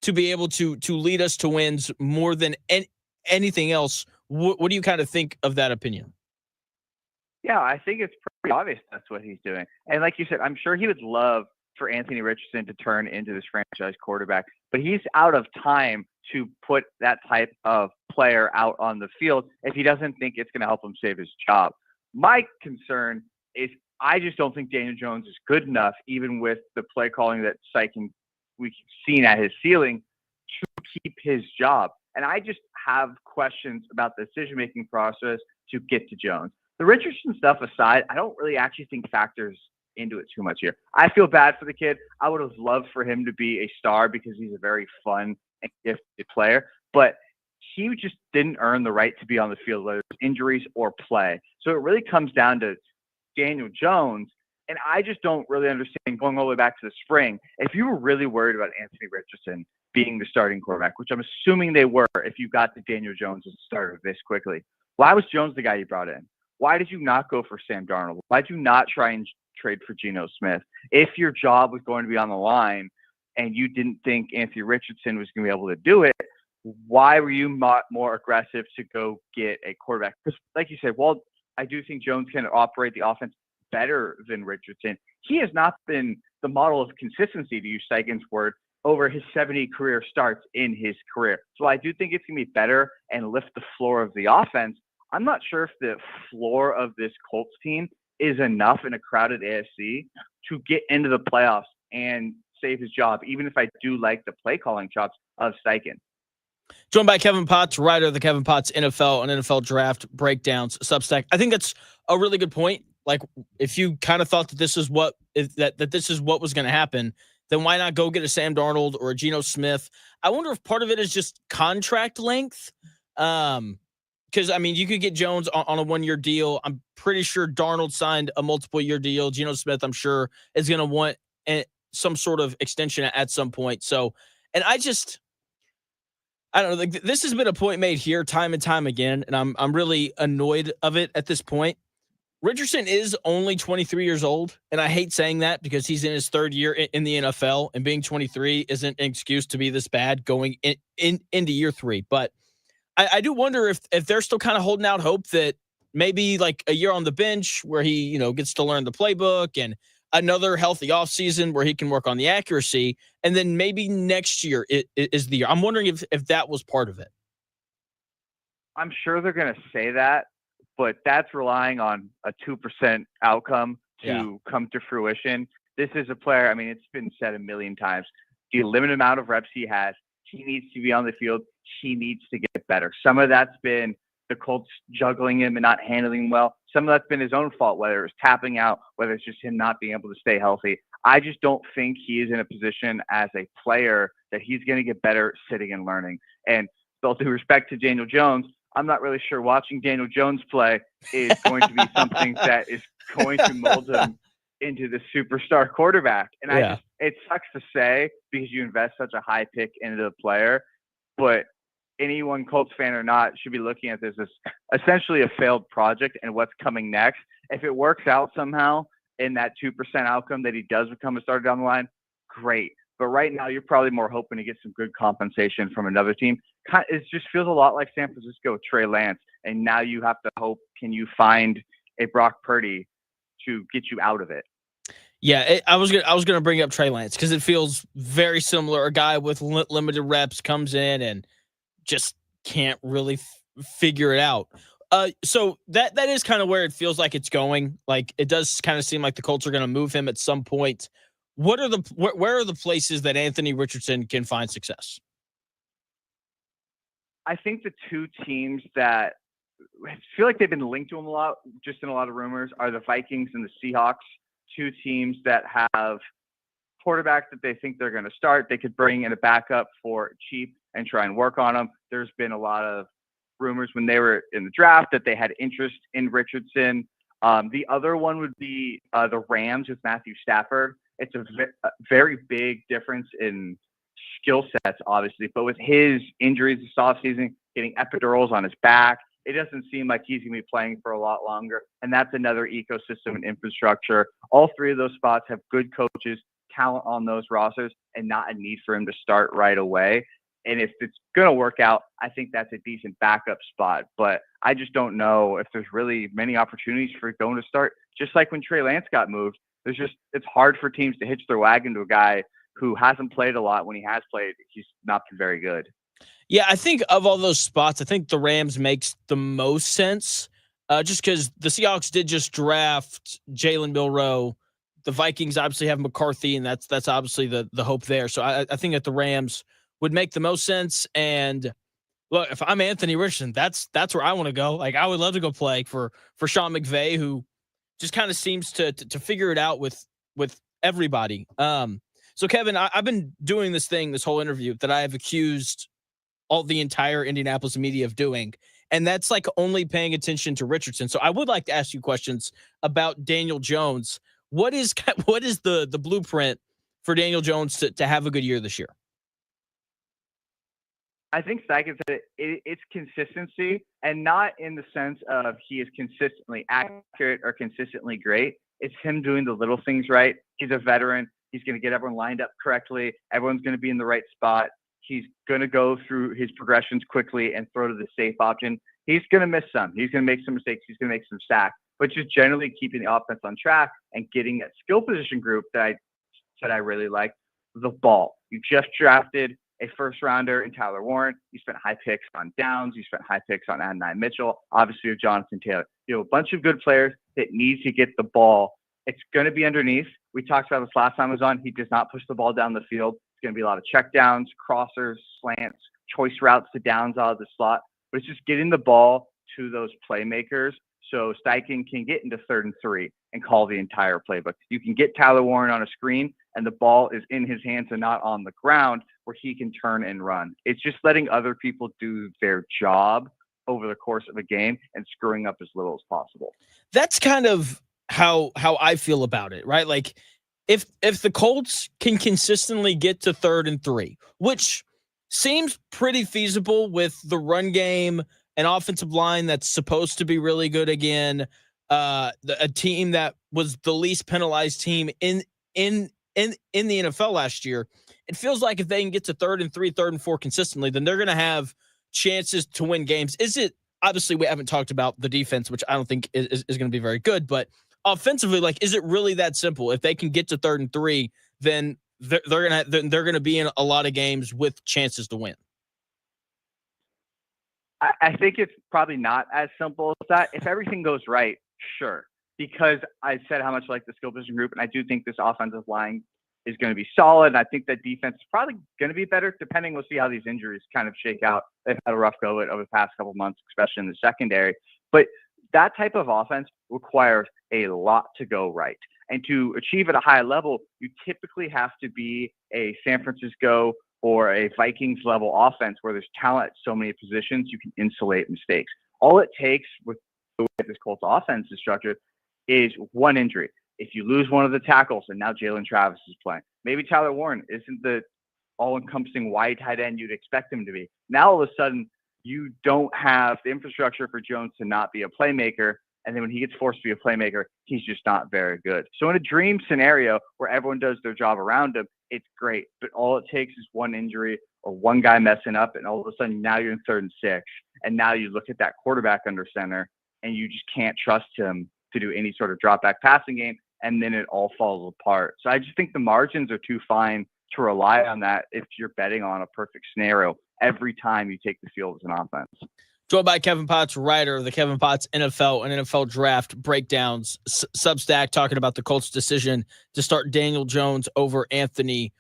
to be able to lead us to wins more than anything else. What do you kind of think of that opinion? Yeah, I think it's pretty obvious that's what he's doing. And like you said, I'm sure he would love for Anthony Richardson to turn into this franchise quarterback, but he's out of time to put that type of player out on the field if he doesn't think it's going to help him save his job. My concern is I just don't think Daniel Jones is good enough, even with the play calling that we've seen at his ceiling, to keep his job. And I just have questions about the decision-making process to get to Jones. The Richardson stuff aside, I don't really actually think factors into it too much here. I feel bad for the kid. I would have loved for him to be a star because he's a very fun and gifted player, but he just didn't earn the right to be on the field, whether it's injuries or play. So it really comes down to Daniel Jones, and I just don't really understand, going all the way back to the spring, if you were really worried about Anthony Richardson being the starting quarterback, which I'm assuming they were if you got to Daniel Jones as a starter this quickly, why was Jones the guy you brought in? Why did you not go for Sam Darnold? Why did you not try and trade for Geno Smith? If your job was going to be on the line and you didn't think Anthony Richardson was going to be able to do it, why were you not more aggressive to go get a quarterback? Because like you said, while I do think Jones can operate the offense better than Richardson, he has not been the model of consistency, to use Steichen's word, over his 70 career starts in his career. So I do think it's going to be better and lift the floor of the offense. I'm not sure if the floor of this Colts team is enough in a crowded AFC to get into the playoffs and save his job, even if I do like the play calling chops of Steichen. Joined by Kevin Potts, writer of the Kevin Potts NFL and NFL Draft Breakdowns Substack. I think that's a really good point. Like, if you kind of thought that this is what this is what was going to happen, then why not go get a Sam Darnold or a Geno Smith? I wonder if part of it is just contract length. Because I mean, you could get Jones on a 1-year deal. I'm pretty sure Darnold signed a multiple-year deal. Geno Smith, I'm sure, is going to want some sort of extension at some point. So, and I don't know. Like, this has been a point made here time and time again, and I'm really annoyed of it at this point. Richardson is only 23 years old, and I hate saying that because he's in his 3rd year in the NFL, and being 23 isn't an excuse to be this bad going into year 3. But I do wonder if they're still kind of holding out hope that maybe like a year on the bench where he, gets to learn the playbook, and another healthy offseason where he can work on the accuracy, and then maybe next year is the year. I'm wondering if that was part of it. I'm sure they're going to say that, but that's relying on a 2% outcome to come to fruition. This is a player, I mean, it's been said a million times. The limited amount of reps he has, he needs to be on the field. He needs to get better. Some of that's been the Colts juggling him and not handling him well. Some of that's been his own fault, whether it's tapping out, whether it's just him not being able to stay healthy. I just don't think he is in a position as a player that he's going to get better sitting and learning. And with all due respect to Daniel Jones, I'm not really sure watching Daniel Jones play is going to be something that is going to mold him into the superstar quarterback. And it sucks to say because you invest such a high pick into the player, but anyone, Colts fan or not, should be looking at this as essentially a failed project and what's coming next. If it works out somehow in that 2% outcome that he does become a starter down the line, great. But right now, you're probably more hoping to get some good compensation from another team. It just feels a lot like San Francisco with Trey Lance. And now you have to hope, can you find a Brock Purdy to get you out of it? Yeah, I was gonna bring up Trey Lance because it feels very similar. A guy with limited reps comes in and just can't really figure it out. So that is kind of where it feels like it's going. Like, it does kind of seem like the Colts are going to move him at some point. Where are the places that Anthony Richardson can find success? I think the two teams that feel like they've been linked to him a lot, just in a lot of rumors, are the Vikings and the Seahawks. Two teams that have quarterbacks that they think they're going to start. They could bring in a backup for cheap and try and work on them. There's been a lot of rumors when they were in the draft that they had interest in Richardson. The other one would be the Rams with Matthew Stafford. It's a very big difference in skill sets, obviously, but with his injuries this offseason, getting epidurals on his back, it doesn't seem like he's going to be playing for a lot longer. And that's another ecosystem and infrastructure. All three of those spots have good coaches, talent on those rosters, and not a need for him to start right away. And if it's going to work out, I think that's a decent backup spot. But I just don't know if there's really many opportunities for going to start. Just like when Trey Lance got moved, it's hard for teams to hitch their wagon to a guy who hasn't played a lot. When he has played, he's not been very good. Yeah, I think of all those spots, I think the Rams makes the most sense, just because the Seahawks did just draft Jalen Milroe. The Vikings obviously have McCarthy, and that's obviously the hope there. So I think that the Rams would make the most sense. And look, if I'm Anthony Richardson, that's where I want to go. Like, I would love to go play for Sean McVay, who just kind of seems to figure it out with everybody. So Kevin, I've been doing this whole interview that I have accused all the entire Indianapolis media of doing, and that's like only paying attention to Richardson. So I would like to ask you questions about Daniel Jones. What is the blueprint for Daniel Jones to have a good year this year? I think Steichen said it's consistency, and not in the sense of he is consistently accurate or consistently great. It's him doing the little things right. He's a veteran. He's going to get everyone lined up correctly. Everyone's going to be in the right spot. He's going to go through his progressions quickly and throw to the safe option. He's going to miss some. He's going to make some mistakes. He's going to make some sacks, but just generally keeping the offense on track and getting that skill position group that I really like, the ball. You just drafted a first rounder in Tyler Warren. You spent high picks on Downs. You spent high picks on Adonai Mitchell, obviously with Jonathan Taylor. You have a bunch of good players that need to get the ball. It's going to be underneath. We talked about this last time I was on. He does not push the ball down the field. It's going to be a lot of checkdowns, crossers, slants, choice routes to downs out of the slot, but it's just getting the ball to those playmakers so Steichen can get into 3rd and 3 and call the entire playbook. You can get Tyler Warren on a screen and the ball is in his hands and not on the ground where he can turn and run. It's just letting other people do their job over the course of a game and screwing up as little as possible. That's kind of how I feel about it, right? Like if the Colts can consistently get to 3rd and 3, which seems pretty feasible with the run game, an offensive line that's supposed to be really good again, a team that was the least penalized team in the NFL last year. It feels like if they can get to 3rd and 3, 3rd and 4 consistently, then they're going to have chances to win games. Is it, obviously we haven't talked about the defense, which I don't think is going to be very good, but offensively, like, is it really that simple? If they can get to 3rd and 3, then they're going to be in a lot of games with chances to win. I think it's probably not as simple as that. If everything goes right, sure. Because I said how much I like the skill position group, and I do think this offensive line is going to be solid. And I think that defense is probably going to be better, depending. We'll see how these injuries kind of shake out. They've had a rough go of it over the past couple of months, especially in the secondary. But that type of offense requires a lot to go right. And to achieve at a high level, you typically have to be a San Francisco or a Vikings level offense where there's talent at so many positions, you can insulate mistakes. All it takes with the way this Colts offense is structured is one injury. If you lose one of the tackles, and now Jalen Travis is playing, maybe Tyler Warren isn't the all-encompassing wide tight end you'd expect him to be. Now all of a sudden, you don't have the infrastructure for Jones to not be a playmaker. And then when he gets forced to be a playmaker, he's just not very good. So in a dream scenario where everyone does their job around him, it's great. But all it takes is one injury or one guy messing up, and all of a sudden now you're in 3rd and 6. And now you look at that quarterback under center, and you just can't trust him to do any sort of drop back passing game. And then it all falls apart. So I just think the margins are too fine to rely on that if you're betting on a perfect scenario every time you take the field as an offense. Joined by Kevin Potts, writer of the Kevin Potts NFL and NFL Draft Breakdowns Substack, talking about the Colts' decision to start Daniel Jones over Anthony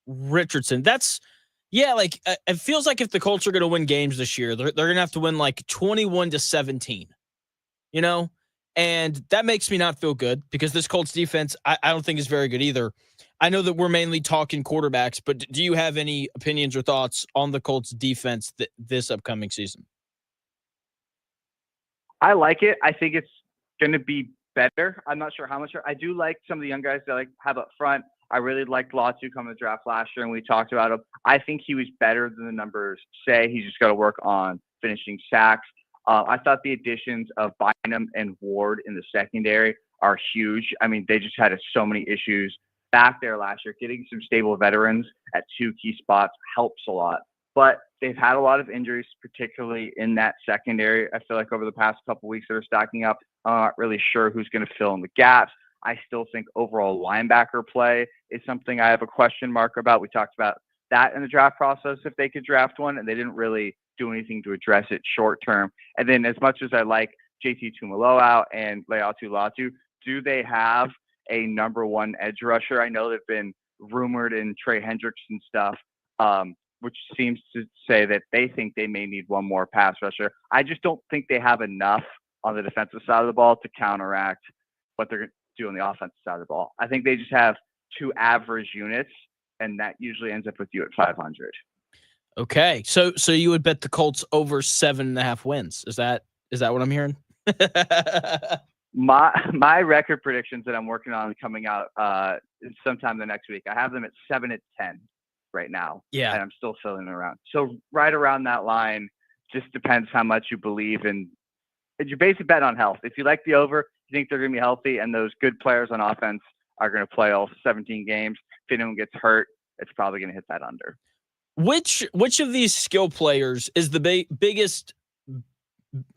Richardson. That's, like it feels like if the Colts are going to win games this year, they're going to have to win like 21-17, and that makes me not feel good because this Colts defense, I don't think is very good either. I know that we're mainly talking quarterbacks, but do you have any opinions or thoughts on the Colts defense this upcoming season? I like it. I think it's going to be better. I'm not sure how much. I do like some of the young guys that I have up front. I really liked Latu coming to the draft last year, and we talked about him. I think he was better than the numbers say. He's just got to work on finishing sacks. I thought the additions of Bynum and Ward in the secondary are huge. I mean, they just had so many issues back there last year. Getting some stable veterans at 2 key spots helps a lot. But they've had a lot of injuries, particularly in that secondary. I feel like over the past couple of weeks that are stacking up, I'm not really sure who's going to fill in the gaps. I still think overall linebacker play is something I have a question mark about. We talked about that in the draft process if they could draft one, and they didn't really do anything to address it short term. And then as much as I like JT Tuimoloau and Leatu Latu, do they have a number one edge rusher? I know they've been rumored in Trey Hendricks and stuff, which seems to say that they think they may need one more pass rusher. I just don't think they have enough on the defensive side of the ball to counteract what they're going to do on the offensive side of the ball. I think they just have 2 average units, and that usually ends up with you at 500. Okay. So you would bet the Colts over 7.5 wins. Is that what I'm hearing? My record predictions that I'm working on coming out sometime the next week, I have them at 7-10 right now. Yeah. And I'm still filling around. So right around that line, just depends how much you believe in. You base a bet on health. If you like the over, you think they're going to be healthy, and those good players on offense are going to play all 17 games. If anyone gets hurt, it's probably going to hit that under. Which of these skill players is the biggest?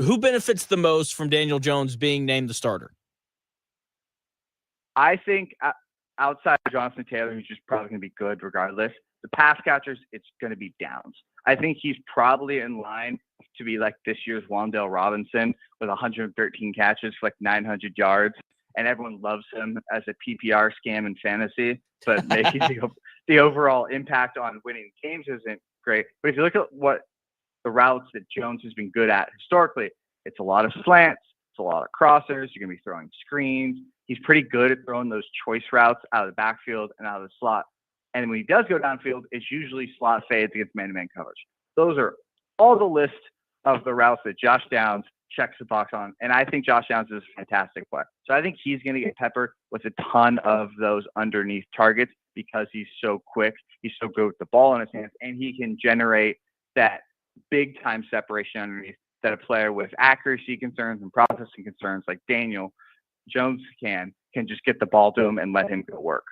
Who benefits the most from Daniel Jones being named the starter? I think outside of Jonathan Taylor, who's just probably going to be good regardless, the pass catchers, it's going to be Downs. I think he's probably in line to be like this year's Wan'Dale Robinson with 113 catches for like 900 yards. And everyone loves him as a PPR scam in fantasy, but maybe the overall impact on winning games isn't great. But if you look at what the routes that Jones has been good at historically, it's a lot of slants, it's a lot of crossers. You're going to be throwing screens. He's pretty good at throwing those choice routes out of the backfield and out of the slot. And when he does go downfield, it's usually slot fades against man-to-man coverage. Those are all the list of the routes that Josh Downs checks the box on. And I think Josh Downs is a fantastic player. So I think he's going to get peppered with a ton of those underneath targets because he's so quick. He's so good with the ball in his hands, and he can generate that big time separation underneath that a player with accuracy concerns and processing concerns like Daniel Jones can just get the ball to him and let him go work.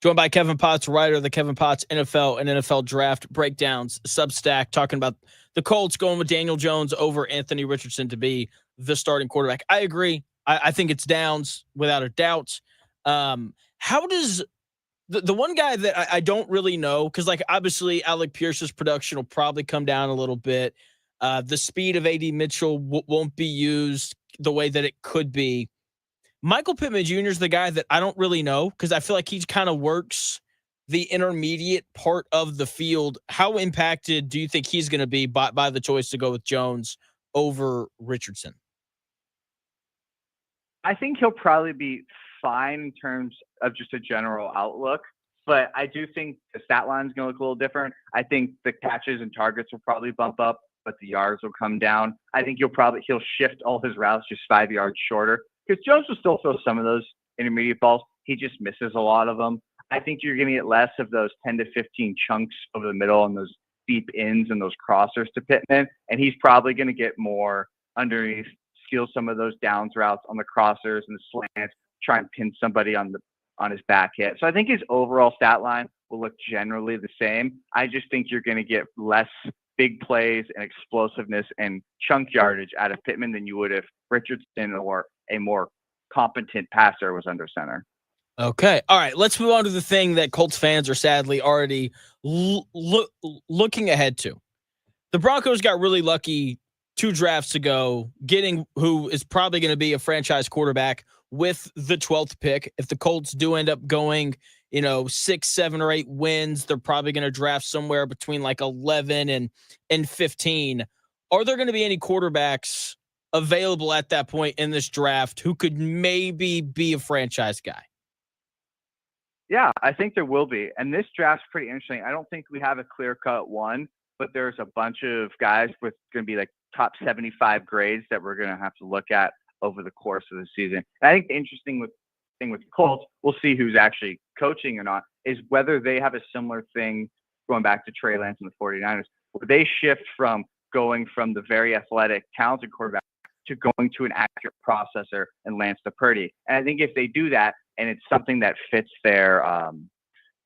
Joined by Kevin Potts, writer of the Kevin Potts NFL and NFL Draft Breakdowns Substack, talking about the Colts going with Daniel Jones over Anthony Richardson to be the starting quarterback. I agree. I think it's Downs without a doubt. How does the one guy that I don't really know, because like obviously Alec Pierce's production will probably come down a little bit. The speed of AD Mitchell won't be used the way that it could be. Michael Pittman Jr. is the guy that I don't really know because I feel like he kind of works the intermediate part of the field. How impacted do you think he's going to be by the choice to go with Jones over Richardson? I think he'll probably be fine in terms of just a general outlook, but I do think the stat line is going to look a little different. I think the catches and targets will probably bump up, but the yards will come down. I think he'll shift all his routes just 5 yards shorter because Jones will still throw some of those intermediate balls. He just misses a lot of them. I think you're going to get less of those 10 to 15 chunks over the middle and those deep ins and those crossers to Pittman, and he's probably going to get more underneath, steal some of those downs routes on the crossers and the slants, try and pin somebody on his back hit. So I think his overall stat line will look generally the same. I just think you're going to get less big plays and explosiveness and chunk yardage out of Pittman than you would if Richardson or a more competent passer was under center. Okay. All right. Let's move on to the thing that Colts fans are sadly already looking ahead to. The Broncos got really lucky 2 drafts ago, getting who is probably going to be a franchise quarterback with the 12th pick. If the Colts do end up going, 6, 7, or 8 wins, they're probably going to draft somewhere between like 11 and 15. Are there going to be any quarterbacks available at that point in this draft who could maybe be a franchise guy? Yeah, I think there will be. And this draft's pretty interesting. I don't think we have a clear-cut one, but there's a bunch of guys with going to be like top 75 grades that we're going to have to look at over the course of the season. And I think the interesting thing with the Colts, we'll see who's actually coaching or not, is whether they have a similar thing going back to Trey Lance and the 49ers, where they shift from going from the very athletic, talented quarterback to going to an accurate processor and Lance to Purdy. And I think if they do that, and it's something that fits their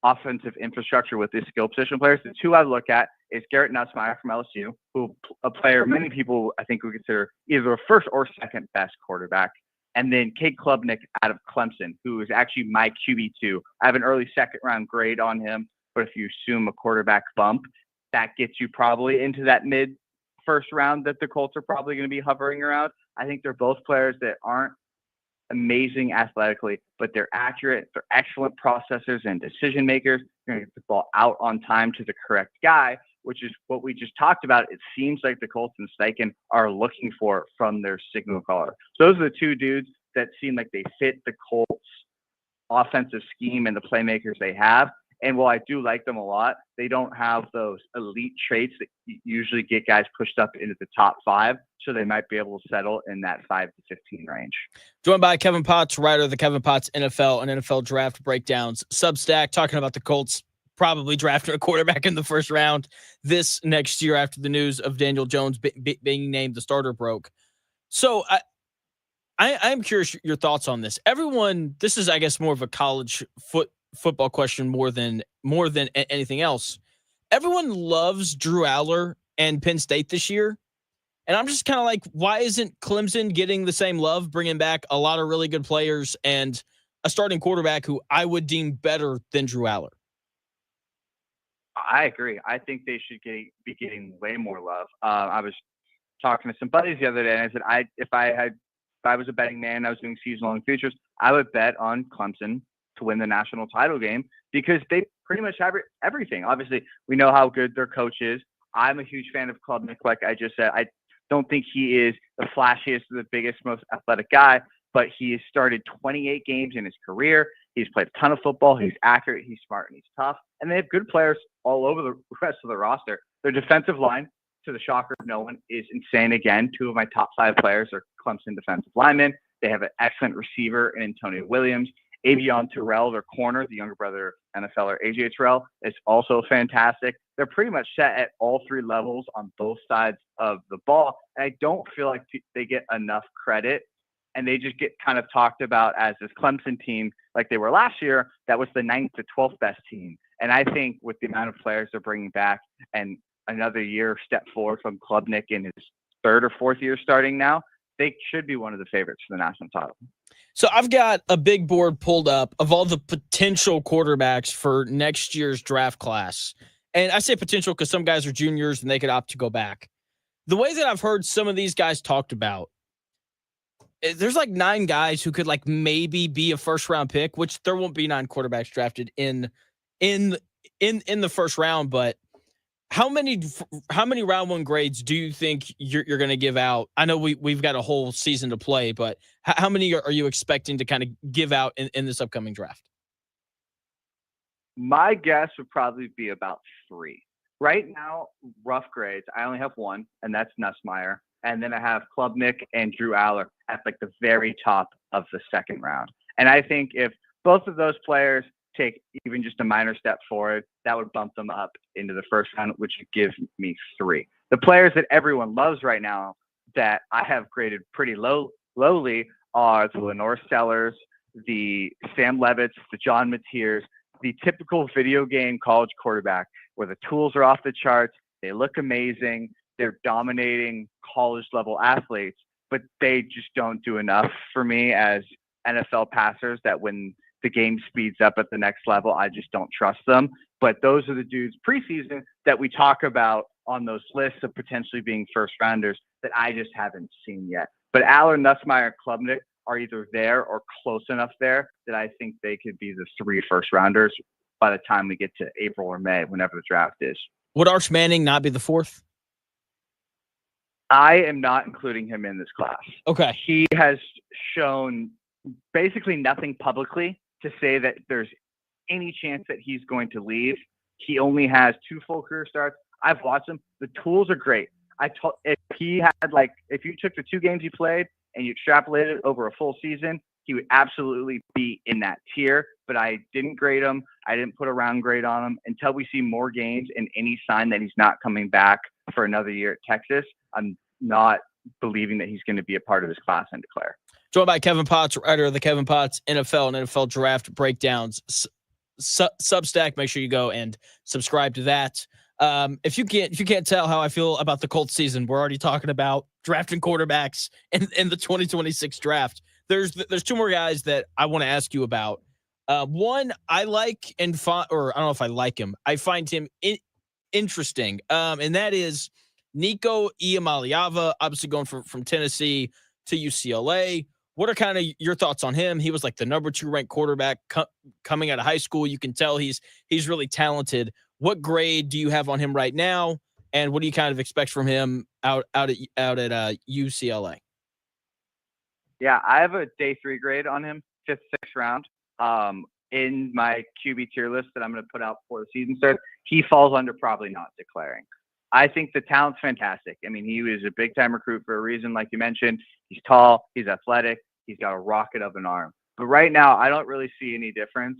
offensive infrastructure with these skill position players, the 2 I look at is Garrett Nussmeier from LSU, who a player many people I think would consider either a first or second best quarterback, and then Cade Klubnik out of Clemson, who is actually my QB2. I have an early second round grade on him, but if you assume a quarterback bump, that gets you probably into that mid first round that the Colts are probably going to be hovering around. I think they're both players that aren't amazing athletically, but they're accurate. They're excellent processors and decision makers. They're going to get the ball out on time to the correct guy, which is what we just talked about. It seems like the Colts and Steichen are looking for from their signal caller. So those are the 2 dudes that seem like they fit the Colts offensive scheme and the playmakers they have. And while I do like them a lot, they don't have those elite traits that usually get guys pushed up into the top 5. So they might be able to settle in that 5 to 15 range. Joined by Kevin Potts, writer of the Kevin Potts NFL and NFL Draft Breakdowns Substack, talking about the Colts probably drafting a quarterback in the first round this next year after the news of Daniel Jones being named the starter broke. So I'm curious your thoughts on this. This is, I guess, more of a college football question more than anything else. Everyone loves Drew Aller and Penn State this year. And I'm just kind of like, why isn't Clemson getting the same love, bringing back a lot of really good players and a starting quarterback who I would deem better than Drew Aller? I agree. I think they should be getting way more love. I was talking to some buddies the other day, and I said, if I was a betting man, I was doing season-long futures, I would bet on Clemson to win the national title game because they pretty much have everything. Obviously, we know how good their coach is. I'm a huge fan of Klubnik, like I just said. I don't think he is the flashiest, the biggest, most athletic guy, but he has started 28 games in his career. He's played a ton of football. He's accurate. He's smart, and he's tough. And they have good players all over the rest of the roster. Their defensive line, to the shocker of no one, is insane again. 2 of my top 5 players are Clemson defensive linemen. They have an excellent receiver in Antonio Williams. Avion Terrell, their corner, the younger brother of NFLer AJ Terrell, is also fantastic. They're pretty much set at all 3 levels on both sides of the ball. And I don't feel like they get enough credit. And they just get kind of talked about as this Clemson team, like they were last year, that was the 9th to 12th best team. And I think with the amount of players they're bringing back and another year step forward from Klubnik in his 3rd or 4th year starting now, they should be one of the favorites for the national title. So I've got a big board pulled up of all the potential quarterbacks for next year's draft class. And I say potential because some guys are juniors and they could opt to go back. The way that I've heard some of these guys talked about, there's like 9 guys who could like maybe be a first round pick, which there won't be 9 quarterbacks drafted in the first round. But how many round 1 grades do you think you're going to give out? I know we've got a whole season to play, but how many are you expecting to kind of give out in this upcoming draft? My guess would probably be about 3. Right now, rough grades, I only have 1, and that's Nussmeier. And then I have Klubnik and Drew Aller at like the very top of the 2nd round. And I think if both of those players take even just a minor step forward, that would bump them up into the 1st round, which would give me 3. The players that everyone loves right now that I have graded pretty lowly are the Lenore Sellers, the Sam Levitts, the John Mateers, the typical video game college quarterback where the tools are off the charts, they look amazing, they're dominating college level athletes, but they just don't do enough for me as NFL passers that when the game speeds up at the next level, I just don't trust them. But those are the dudes preseason that we talk about on those lists of potentially being first rounders that I just haven't seen yet. But Aller, Nussmeier, and Klubnik are either there or close enough there that I think they could be the 3 first rounders by the time we get to April or May, whenever the draft is. Would Arch Manning not be the 4th? I am not including him in this class. Okay. He has shown basically nothing publicly to say that there's any chance that he's going to leave. He only has 2 full career starts. I've watched him. The tools are great. If you took the 2 games he played and you extrapolated over a full season, he would absolutely be in that tier. But I didn't grade him. I didn't put a round grade on him until we see more games and any sign that he's not coming back for another year at Texas. I'm not believing that he's going to be a part of this class and declare. Joined by Kevin Potts, writer of the Kevin Potts NFL and NFL Draft Breakdowns Substack. Make sure you go and subscribe to that. If you can't tell how I feel about the Colts season, we're already talking about drafting quarterbacks in the 2026 draft. There's 2 more guys that I want to ask you about. One I like or I don't know if I like him. I find him interesting. And that is Nico Iamaleava, obviously going from Tennessee to UCLA. What are kind of your thoughts on him? He was like the number 2 ranked quarterback coming out of high school. You can tell he's really talented. What grade do you have on him right now? And what do you kind of expect from him out at UCLA? Yeah, I have a day 3 grade on him, 5th, 6th round. In my QB tier list that I'm going to put out before the season starts, he falls under probably not declaring. I think the talent's fantastic. I mean, he was a big-time recruit for a reason, like you mentioned. He's tall, he's athletic, he's got a rocket of an arm. But right now, I don't really see any difference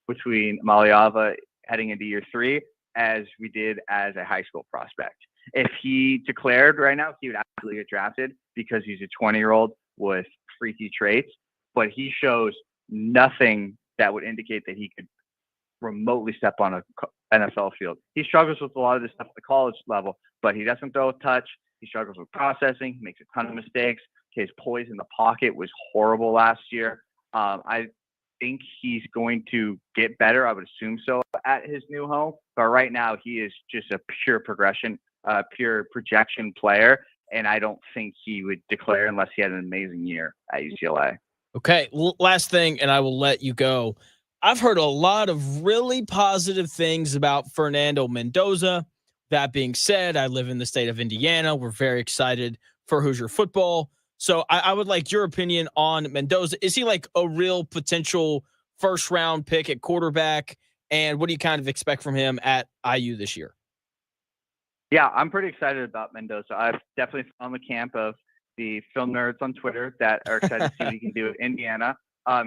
between Maliava heading into year 3 as we did as a high school prospect. If he declared right now, he would absolutely get drafted because he's a 20-year-old with freaky traits, but he shows nothing that would indicate that he could remotely step on a NFL field. He struggles with a lot of this stuff at the college level, but he doesn't throw a touch. He struggles with processing. He makes a ton of mistakes. His poise in the pocket was horrible last year. I think he's going to get better. I would assume so at his new home. But right now, he is just a pure projection player. And I don't think he would declare unless he had an amazing year at UCLA. Okay, last thing, and I will let you go. I've heard a lot of really positive things about Fernando Mendoza. That being said, I live in the state of Indiana. We're very excited for Hoosier football. So I would like your opinion on Mendoza. Is he like a real potential first round pick at quarterback? And what do you kind of expect from him at IU this year? Yeah, I'm pretty excited about Mendoza. I've definitely found the camp of the film nerds on Twitter that are excited to see what he can do at Indiana.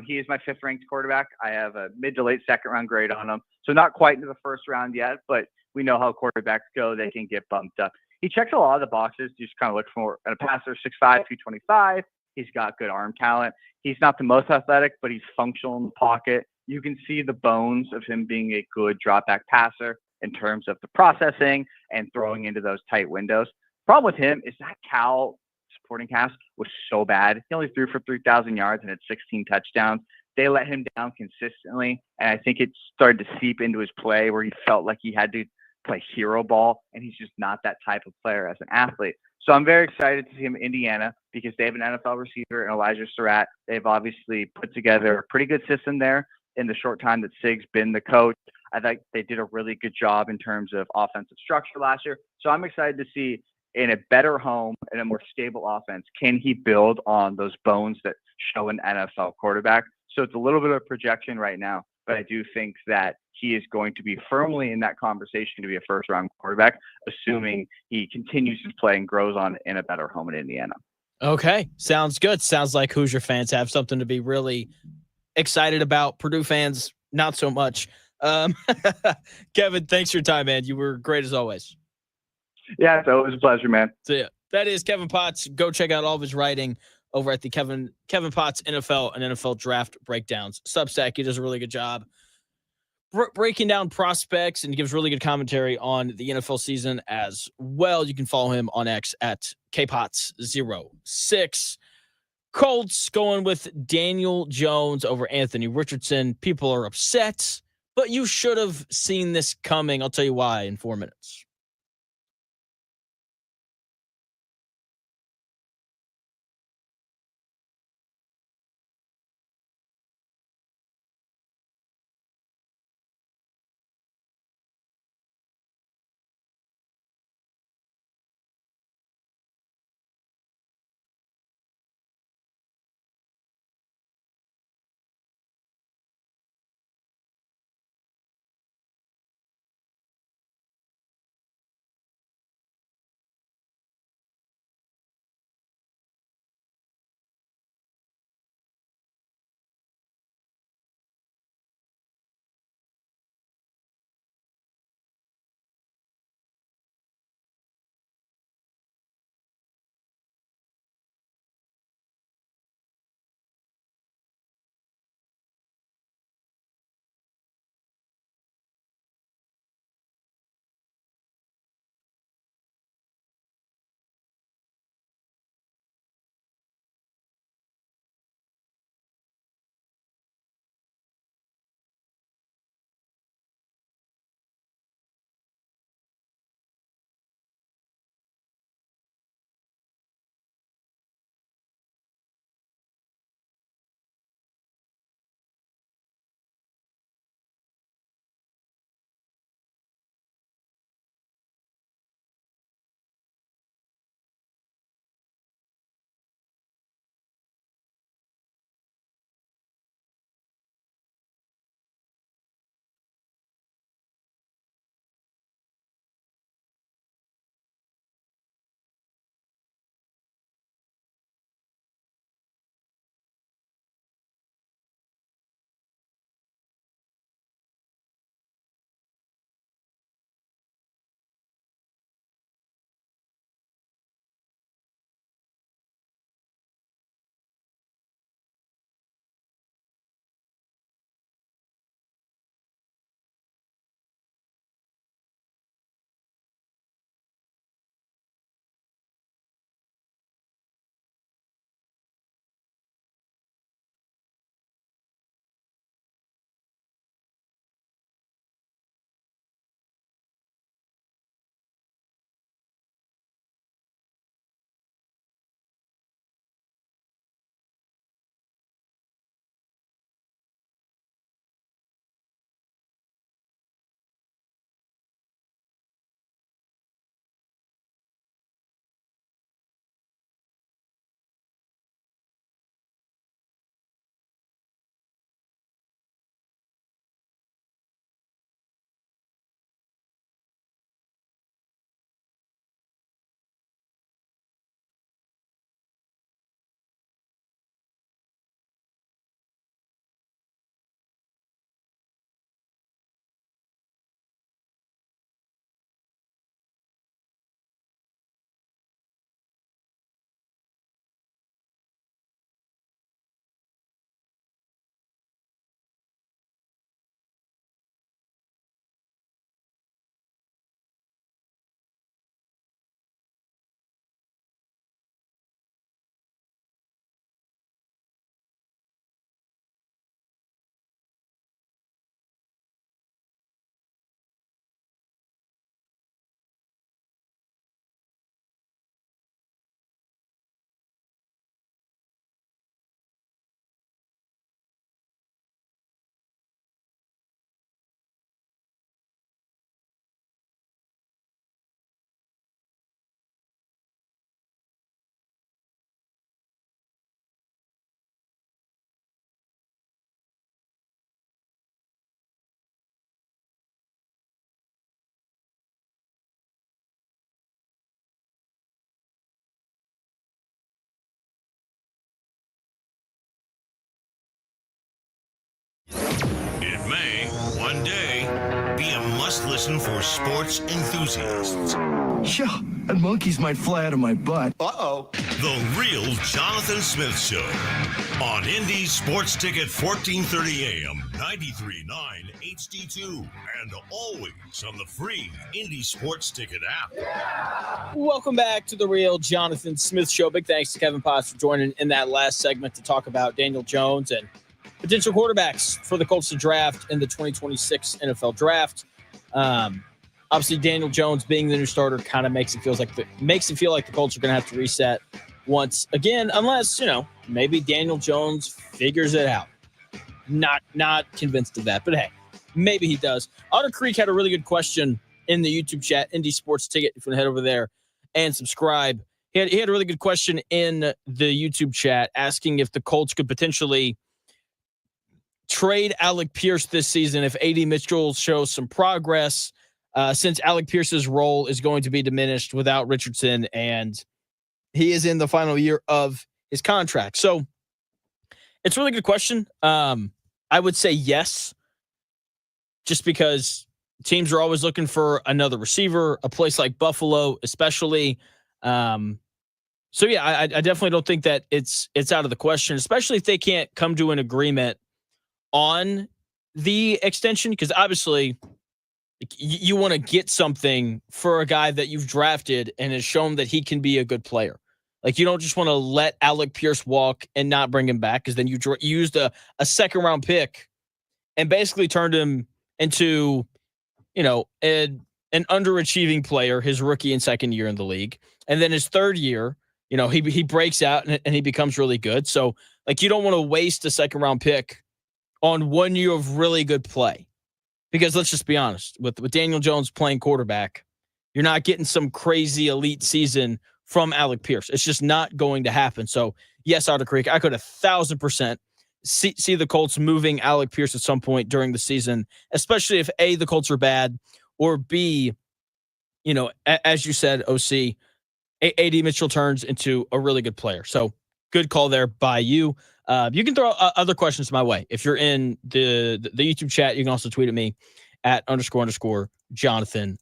He is my fifth ranked quarterback. I have a mid to late second round grade on him. So not quite into the first round yet, but we know how quarterbacks go. They can get bumped up. He checks a lot of the boxes. You just kind of look for a passer, 6'5", 225. He's got good arm talent. He's not the most athletic, but he's functional in the pocket. You can see the bones of him being a good drop back passer in terms of the processing and throwing into those tight windows. Problem with him is that Cal supporting cast was so bad. He only threw for 3,000 yards and had 16 touchdowns. They let him down consistently, and I think it started to seep into his play where he felt like he had to play hero ball, and he's just not that type of player as an athlete. So I'm very excited to see him in Indiana because they have an NFL receiver in Elijah Surratt. They've obviously put together a pretty good system there in the short time that Sig's been the coach. I think they did a really good job in terms of offensive structure last year. So I'm excited to see in a better home and a more stable offense, can he build on those bones that show an NFL quarterback? So it's a little bit of projection right now, but I do think that he is going to be firmly in that conversation to be a first-round quarterback, assuming he continues to play and grows on in a better home in Indiana. Okay, sounds good. Sounds like Hoosier fans have something to be really excited about. Purdue fans, not so much. Kevin, thanks for your time, man. You were great as always. Yeah, so it was a pleasure, man. So yeah, that is Kevin Potts. Go check out all of his writing over at the Kevin Potts NFL and NFL Draft Breakdowns Substack. He does a really good job breaking down prospects and gives really good commentary on the NFL season as well. You can follow him on X at kpots06. Colts going with Daniel Jones over Anthony Richardson. People are upset, but you should have seen this coming. I'll tell you why in 4 minutes. It may, one day, be a must-listen for sports enthusiasts. Yeah, and monkeys might fly out of my butt. Uh-oh. The Real Jonathan Smith Show on Indy Sports Ticket 1430 AM, 93.9 HD2, and always on the free Indy Sports Ticket app. Welcome back to the Real Jonathan Smith Show. Big thanks to Kevin Potts for joining in that last segment to talk about Daniel Jones and potential quarterbacks for the Colts to draft in the 2026 NFL Draft. Obviously, Daniel Jones being the new starter kind of makes it feel like the Colts are going to have to reset once again, unless maybe Daniel Jones figures it out. Not convinced of that, but hey, maybe he does. Otter Creek had a really good question in the YouTube chat, Indy Sports Ticket. If you want to head over there and subscribe, he had a really good question in the YouTube chat asking if the Colts could potentially trade Alec Pierce this season if A.D. Mitchell shows some progress, since Alec Pierce's role is going to be diminished without Richardson, and he is in the final year of his contract. So it's a really good question. I would say yes, just because teams are always looking for another receiver, a place like Buffalo especially. So yeah, I definitely don't think that it's out of the question, especially if they can't come to an agreement on the extension, because obviously you want to get something for a guy that you've drafted and has shown that he can be a good player. Like, you don't just want to let Alec Pierce walk and not bring him back, because then you used a second round pick and basically turned him into, an underachieving player his rookie and second year in the league. And then his third year, he breaks out and he becomes really good. So, like, you don't want to waste a second round pick on 1 year of really good play. Because let's just be honest, with Daniel Jones playing quarterback, you're not getting some crazy elite season from Alec Pierce. It's just not going to happen. So, yes, Otter Creek, I could 1,000% see the Colts moving Alec Pierce at some point during the season, especially if A, the Colts are bad, or B, as you said, OC, A.D. Mitchell turns into a really good player. So, good call there by you. You can throw other questions my way. If you're in the YouTube chat, you can also tweet at me at __ Jonathan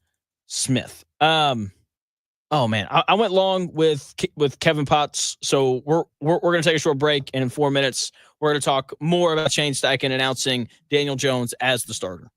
Smith. Oh man, I went long with Kevin Potts. So we're going to take a short break, and in 4 minutes, we're going to talk more about Shane Steichen announcing Daniel Jones as the starter.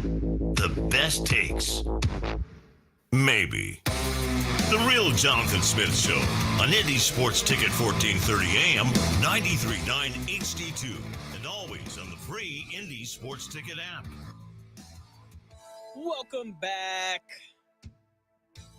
The best takes. Maybe. The Real Jonathan Smith Show on Indy Sports Ticket 1430 AM, 93.9 HD2, and always on the free Indy Sports Ticket app. Welcome back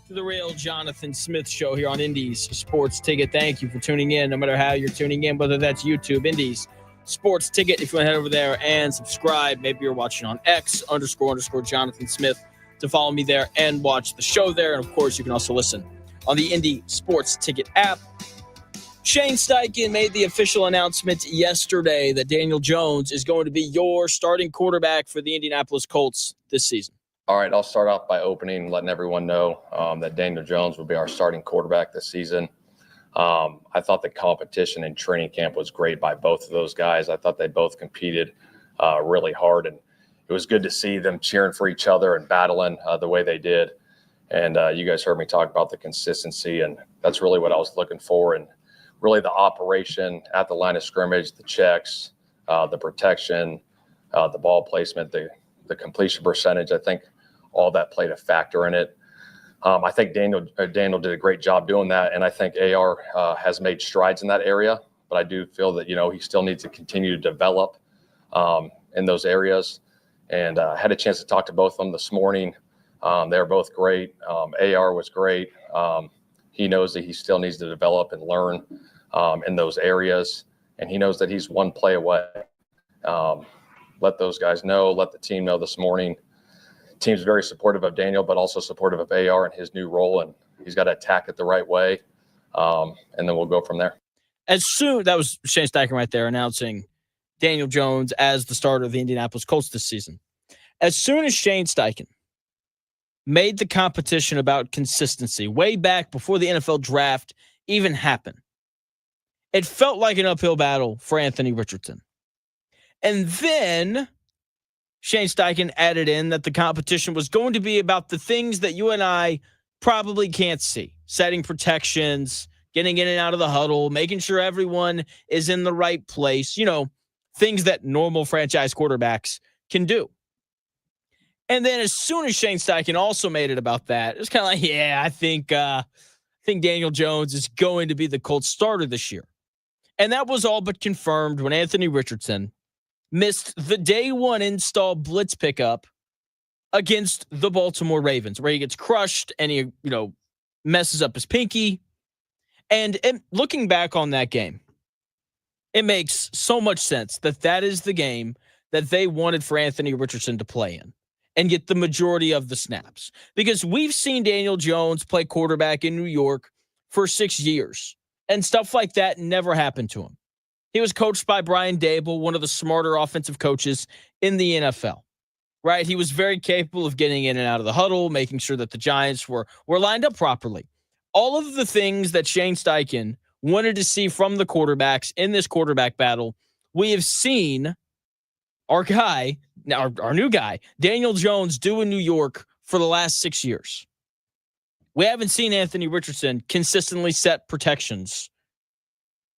to the Real Jonathan Smith Show here on Indy's Sports Ticket. Thank you for tuning in, no matter how you're tuning in, whether that's YouTube, Indy's Sports Ticket. If you want to head over there and subscribe, maybe you're watching on X _ Jonathan Smith, to follow me there and watch the show there. And, of course, you can also listen on the Indy Sports Ticket app. Shane Steichen made the official announcement yesterday that Daniel Jones is going to be your starting quarterback for the Indianapolis Colts this season. All right, I'll start off by letting everyone know that Daniel Jones will be our starting quarterback this season. I thought the competition in training camp was great by both of those guys. I thought they both competed really hard, and it was good to see them cheering for each other and battling the way they did. And you guys heard me talk about the consistency, and that's really what I was looking for. And really the operation at the line of scrimmage, the checks, the protection, the ball placement, the completion percentage, I think all that played a factor in it. I think Daniel did a great job doing that, and I think AR has made strides in that area. But I do feel that, he still needs to continue to develop in those areas. And I had a chance to talk to both of them this morning. They're both great. AR was great. He knows that he still needs to develop and learn in those areas, and he knows that he's one play away. Let those guys know, let the team know this morning. Team's very supportive of Daniel, but also supportive of AR and his new role, and he's got to attack it the right way, and then we'll go from there. That was Shane Steichen right there announcing Daniel Jones as the starter of the Indianapolis Colts this season. As soon as Shane Steichen made the competition about consistency way back before the NFL draft even happened, it felt like an uphill battle for Anthony Richardson. And then Shane Steichen added in that the competition was going to be about the things that you and I probably can't see: setting protections, getting in and out of the huddle, making sure everyone is in the right place, things that normal franchise quarterbacks can do. And then as soon as Shane Steichen also made it about that, it was kind of like, I think Daniel Jones is going to be the Colts starter this year. And that was all but confirmed when Anthony Richardson missed the day one install blitz pickup against the Baltimore Ravens, where he gets crushed and he, messes up his pinky. And looking back on that game, it makes so much sense that is the game that they wanted for Anthony Richardson to play in and get the majority of the snaps. Because we've seen Daniel Jones play quarterback in New York for 6 years, and stuff like that never happened to him. He was coached by Brian Daboll, one of the smarter offensive coaches in the NFL, right? He was very capable of getting in and out of the huddle, making sure that the Giants were lined up properly. All of the things that Shane Steichen wanted to see from the quarterbacks in this quarterback battle, we have seen our new guy, Daniel Jones, do in New York for the last 6 years. We haven't seen Anthony Richardson consistently set protections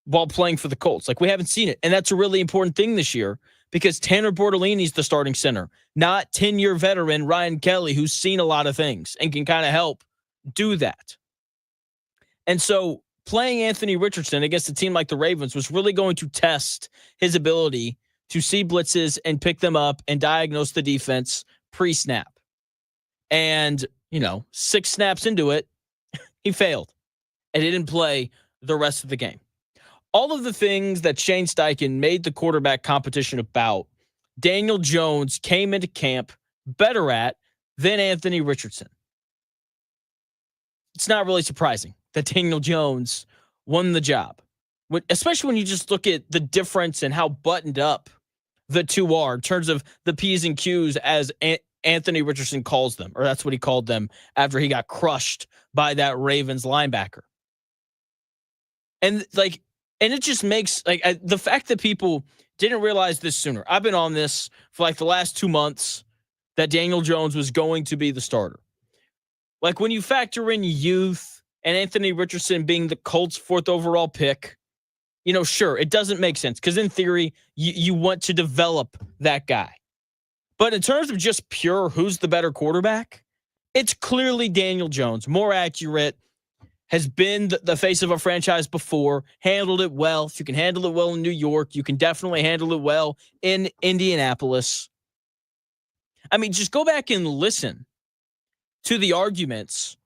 while playing for the Colts. We haven't seen it. And that's a really important thing this year, because Tanner Bortolini's the starting center, not 10-year veteran Ryan Kelly, who's seen a lot of things and can kind of help do that. And so playing Anthony Richardson against a team like the Ravens was really going to test his ability to see blitzes and pick them up and diagnose the defense pre-snap. And, 6 snaps into it, he failed and he didn't play the rest of the game. All of the things that Shane Steichen made the quarterback competition about, Daniel Jones came into camp better at than Anthony Richardson. It's not really surprising that Daniel Jones won the job, especially when you just look at the difference in how buttoned up the two are in terms of the P's and Q's, as Anthony Richardson calls them, or that's what he called them after he got crushed by that Ravens linebacker. And it just makes the fact that people didn't realize this sooner. I've been on this for the last 2 months that Daniel Jones was going to be the starter. When you factor in youth and Anthony Richardson being the Colts' 4th overall pick, sure, it doesn't make sense because in theory, you want to develop that guy. But in terms of just pure who's the better quarterback, it's clearly Daniel Jones, more accurate, has been the face of a franchise before, handled it well. If you can handle it well in New York, you can definitely handle it well in Indianapolis. I mean, just go back and listen to the arguments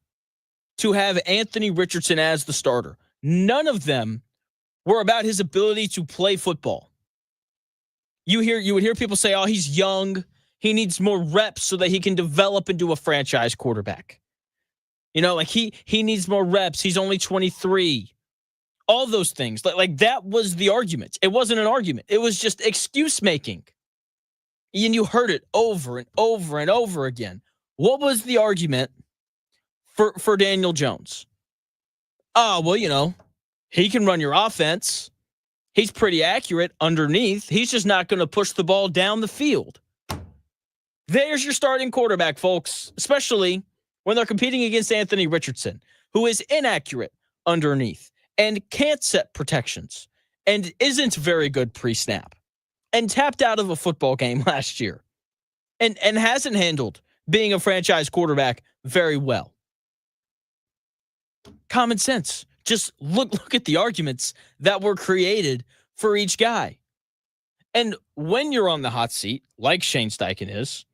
to have Anthony Richardson as the starter. None of them were about his ability to play football. You would hear people say, oh, he's young. He needs more reps so that he can develop into a franchise quarterback. You know, like he needs more reps. He's only 23. All those things. Like that was the argument. It wasn't an argument. It was just excuse making. And you heard it over and over and over again. What was the argument for Daniel Jones? Oh, well, you know, he can run your offense. He's pretty accurate underneath. He's just not going to push the ball down the field. There's your starting quarterback, folks, especially when they're competing against Anthony Richardson, who is inaccurate underneath and can't set protections and isn't very good pre-snap and tapped out of a football game last year and hasn't handled being a franchise quarterback very well. Common sense. Just look at the arguments that were created for each guy. And when you're on the hot seat, like Shane Steichen is,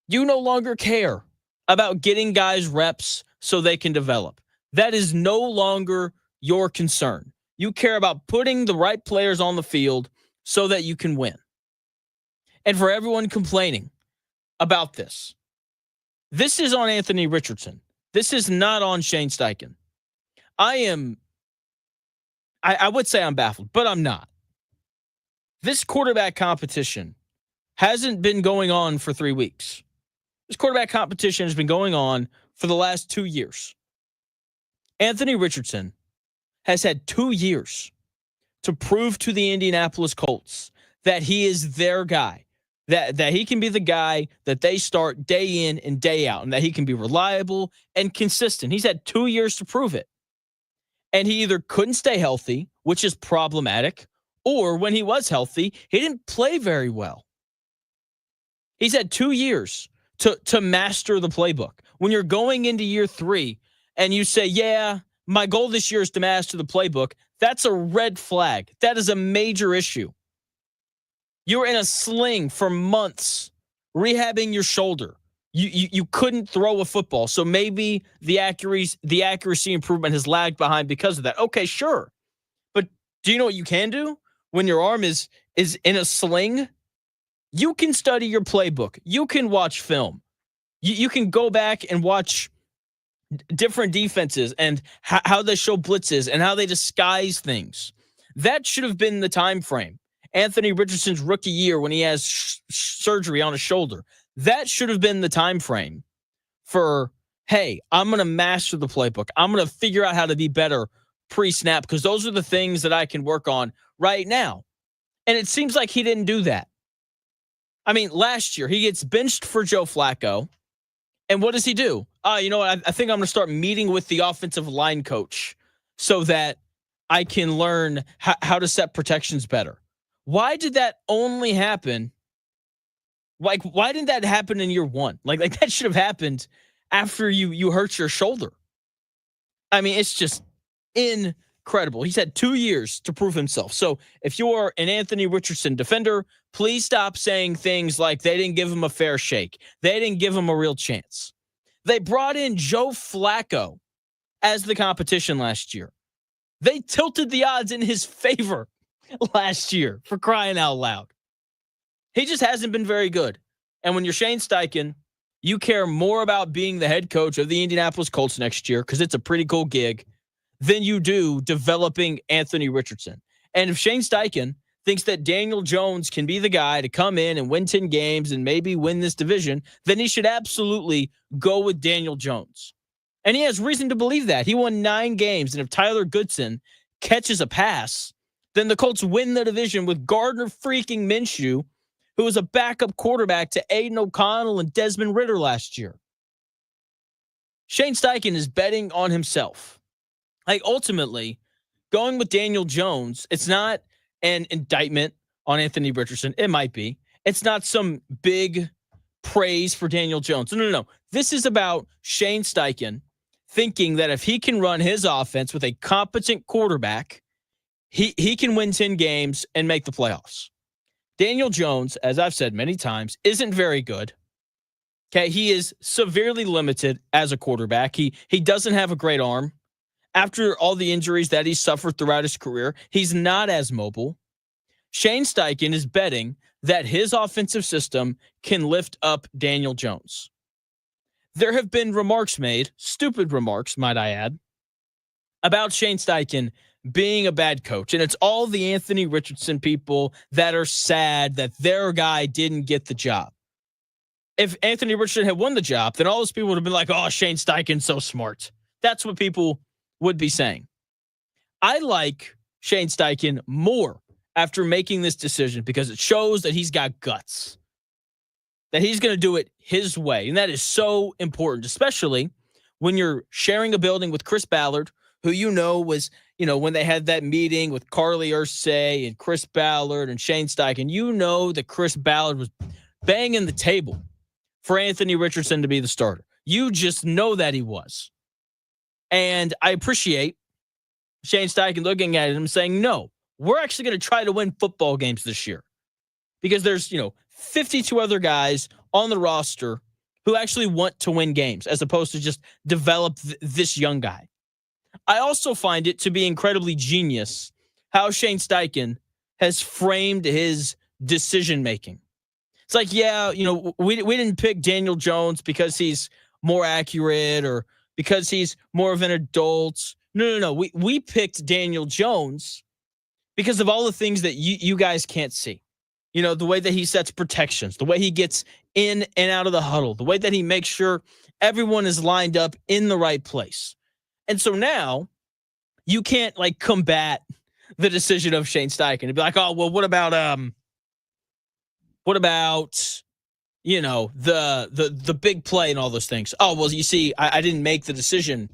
you no longer care about getting guys reps so they can develop. That is no longer your concern. You care about putting the right players on the field so that you can win. And for everyone complaining about this is on Anthony Richardson. This is not on Shane Steichen. I would say I'm baffled, but I'm not. This quarterback competition hasn't been going on for 3 weeks. This quarterback competition has been going on for the last 2 years. Anthony Richardson has had 2 years to prove to the Indianapolis Colts that he is their guy, that he can be the guy that they start day in and day out, and that he can be reliable and consistent. He's had 2 years to prove it. And he either couldn't stay healthy, which is problematic, or when he was healthy, he didn't play very well. He's had 2 years to master the playbook. When you're going into year 3 and you say, yeah, my goal this year is to master the playbook, that's a red flag. That is a major issue. You were in a sling for months, rehabbing your shoulder. You couldn't throw a football, so maybe the accuracy improvement has lagged behind because of that. Okay, sure. But do you know what you can do when your arm is in a sling? You can study your playbook. You can watch film. You can go back and watch different defenses and how they show blitzes and how they disguise things. That should have been the time frame. Anthony Richardson's rookie year when he has surgery on his shoulder. That should have been the time frame for, hey, I'm going to master the playbook. I'm going to figure out how to be better pre-snap because those are the things that I can work on right now. And it seems like he didn't do that. I mean, last year, he gets benched for Joe Flacco. And what does he do? You know what? I think I'm going to start meeting with the offensive line coach so that I can learn how to set protections better. Why did that only happen? Like, why didn't that happen in year 1? Like that should have happened after you hurt your shoulder. I mean, it's just incredible. He's had 2 years to prove himself. So if you're an Anthony Richardson defender, please stop saying things like they didn't give him a fair shake. They didn't give him a real chance. They brought in Joe Flacco as the competition last year. They tilted the odds in his favor last year, for crying out loud. He just hasn't been very good. And when you're Shane Steichen, you care more about being the head coach of the Indianapolis Colts next year because it's a pretty cool gig than you do developing Anthony Richardson. And if Shane Steichen thinks that Daniel Jones can be the guy to come in and win 10 games and maybe win this division, then he should absolutely go with Daniel Jones. And he has reason to believe that. He won 9 games, and if Tyler Goodson catches a pass, then the Colts win the division with Gardner freaking Minshew, who was a backup quarterback to Aiden O'Connell and Desmond Ridder last year. Shane Steichen is betting on himself. Like, ultimately, going with Daniel Jones, it's not an indictment on Anthony Richardson. It might be. It's not some big praise for Daniel Jones. No. This is about Shane Steichen thinking that if he can run his offense with a competent quarterback, he can win 10 games and make the playoffs. Daniel Jones, as I've said many times, isn't very good. Okay, he is severely limited as a quarterback. He doesn't have a great arm. After all the injuries that he's suffered throughout his career, he's not as mobile. Shane Steichen is betting that his offensive system can lift up Daniel Jones. There have been remarks made, stupid remarks, might I add, about Shane Steichen being a bad coach. And it's all the Anthony Richardson people that are sad that their guy didn't get the job. If Anthony Richardson had won the job, then all those people would have been like, oh, Shane Steichen's so smart. That's what people would be saying. I like Shane Steichen more after making this decision because it shows that he's got guts, that he's going to do it his way. And that is so important, especially when you're sharing a building with Chris Ballard, who was, when they had that meeting with Carly Ursay and Chris Ballard and Shane Steichen, that Chris Ballard was banging the table for Anthony Richardson to be the starter. You just know that he was. And I appreciate Shane Steichen looking at him saying, no, we're actually going to try to win football games this year. Because there's, 52 other guys on the roster who actually want to win games as opposed to just develop this young guy. I also find it to be incredibly genius how Shane Steichen has framed his decision-making. It's like, we didn't pick Daniel Jones because he's more accurate or because he's more of an adult. No. We picked Daniel Jones because of all the things that you guys can't see. The way that he sets protections, the way he gets in and out of the huddle, the way that he makes sure everyone is lined up in the right place. And so now you can't combat the decision of Shane Steichen and be like, oh, well, what about the big play and all those things? Oh, well, you see, I didn't make the decision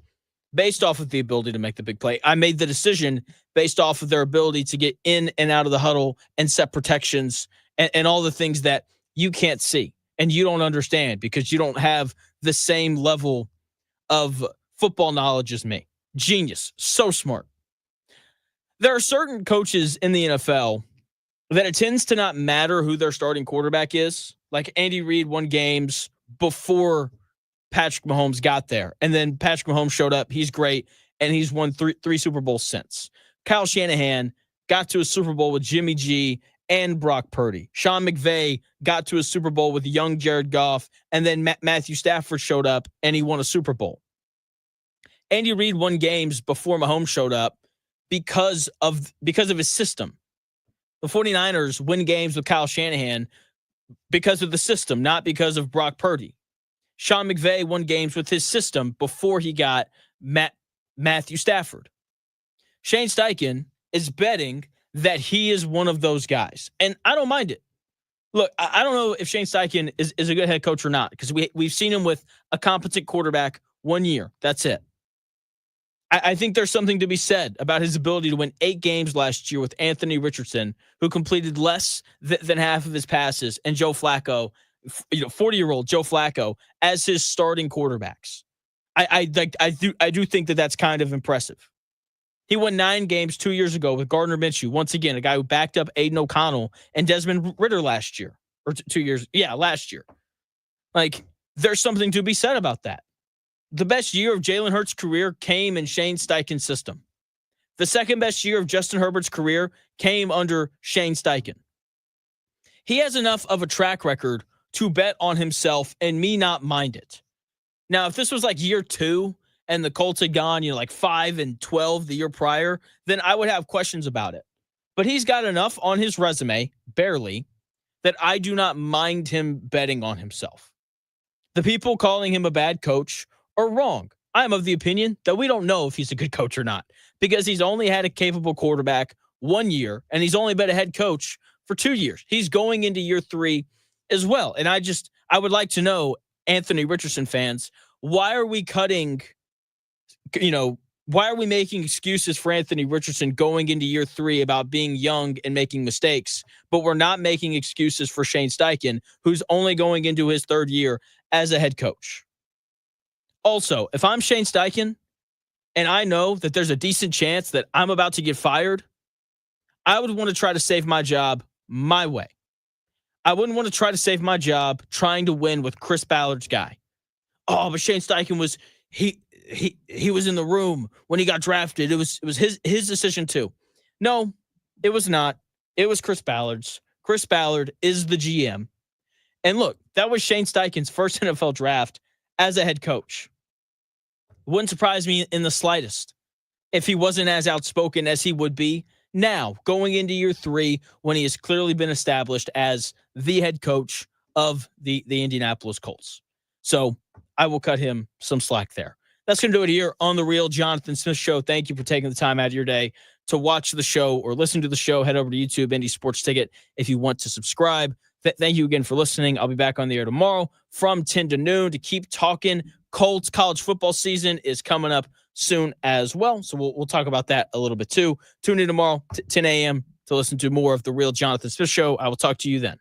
based off of the ability to make the big play. I made the decision based off of their ability to get in and out of the huddle and set protections and all the things that you can't see and you don't understand because you don't have the same level of football knowledge as me. Genius. So smart. There are certain coaches in the NFL that it tends to not matter who their starting quarterback is. Like Andy Reid won games before Patrick Mahomes got there. And then Patrick Mahomes showed up. He's great. And he's won three Super Bowls since. Kyle Shanahan got to a Super Bowl with Jimmy G and Brock Purdy. Sean McVay got to a Super Bowl with young Jared Goff. And then Matthew Stafford showed up and he won a Super Bowl. Andy Reid won games before Mahomes showed up because of his system. The 49ers win games with Kyle Shanahan because of the system, not because of Brock Purdy. Sean McVay won games with his system before he got Matthew Stafford. Shane Steichen is betting that he is one of those guys, and I don't mind it. Look, I don't know if Shane Steichen is a good head coach or not because we've seen him with a competent quarterback 1 year. That's it. I think there's something to be said about his ability to win 8 games last year with Anthony Richardson, who completed less than half of his passes, and Joe Flacco, 40-year-old Joe Flacco, as his starting quarterbacks. I do think that that's kind of impressive. He won 9 games 2 years ago with Gardner Minshew, once again, a guy who backed up Aiden O'Connell and Desmond Ridder last year, or 2 years. Yeah, last year. There's something to be said about that. The best year of Jalen Hurts' career came in Shane Steichen's system. The second best year of Justin Herbert's career came under Shane Steichen. He has enough of a track record to bet on himself and me not mind it. Now, if this was year 2 and the Colts had gone, 5-12 the year prior, then I would have questions about it. But he's got enough on his resume, barely, that I do not mind him betting on himself. The people calling him a bad coach are wrong. I'm of the opinion that we don't know if he's a good coach or not because he's only had a capable quarterback 1 year and he's only been a head coach for 2 years. He's going into year 3 as well. And I would like to know, Anthony Richardson fans, why are we cutting, Why are we making excuses for Anthony Richardson going into year 3 about being young and making mistakes, but we're not making excuses for Shane Steichen, who's only going into his 3rd year as a head coach? Also, if I'm Shane Steichen and I know that there's a decent chance that I'm about to get fired, I would want to try to save my job my way. I wouldn't want to try to save my job trying to win with Chris Ballard's guy. Oh, but Shane Steichen was he was in the room when he got drafted. It was his decision too. No, it was not. It was Chris Ballard's. Chris Ballard is the GM. And look, that was Shane Steichen's first NFL draft as a head coach. Wouldn't surprise me in the slightest if he wasn't as outspoken as he would be now, going into year 3, when he has clearly been established as the head coach of the Indianapolis Colts. So I will cut him some slack there. That's going to do it here on The Real Jonathan Smith Show. Thank you for taking the time out of your day to watch the show or listen to the show. Head over to YouTube, Indy Sports Ticket, if you want to subscribe. Thank you again for listening. I'll be back on the air tomorrow from 10 to noon to keep talking. Colts college football season is coming up soon as well. So we'll talk about that a little bit too. Tune in tomorrow, 10 a.m. to listen to more of The Real Jonathan Smith Show. I will talk to you then.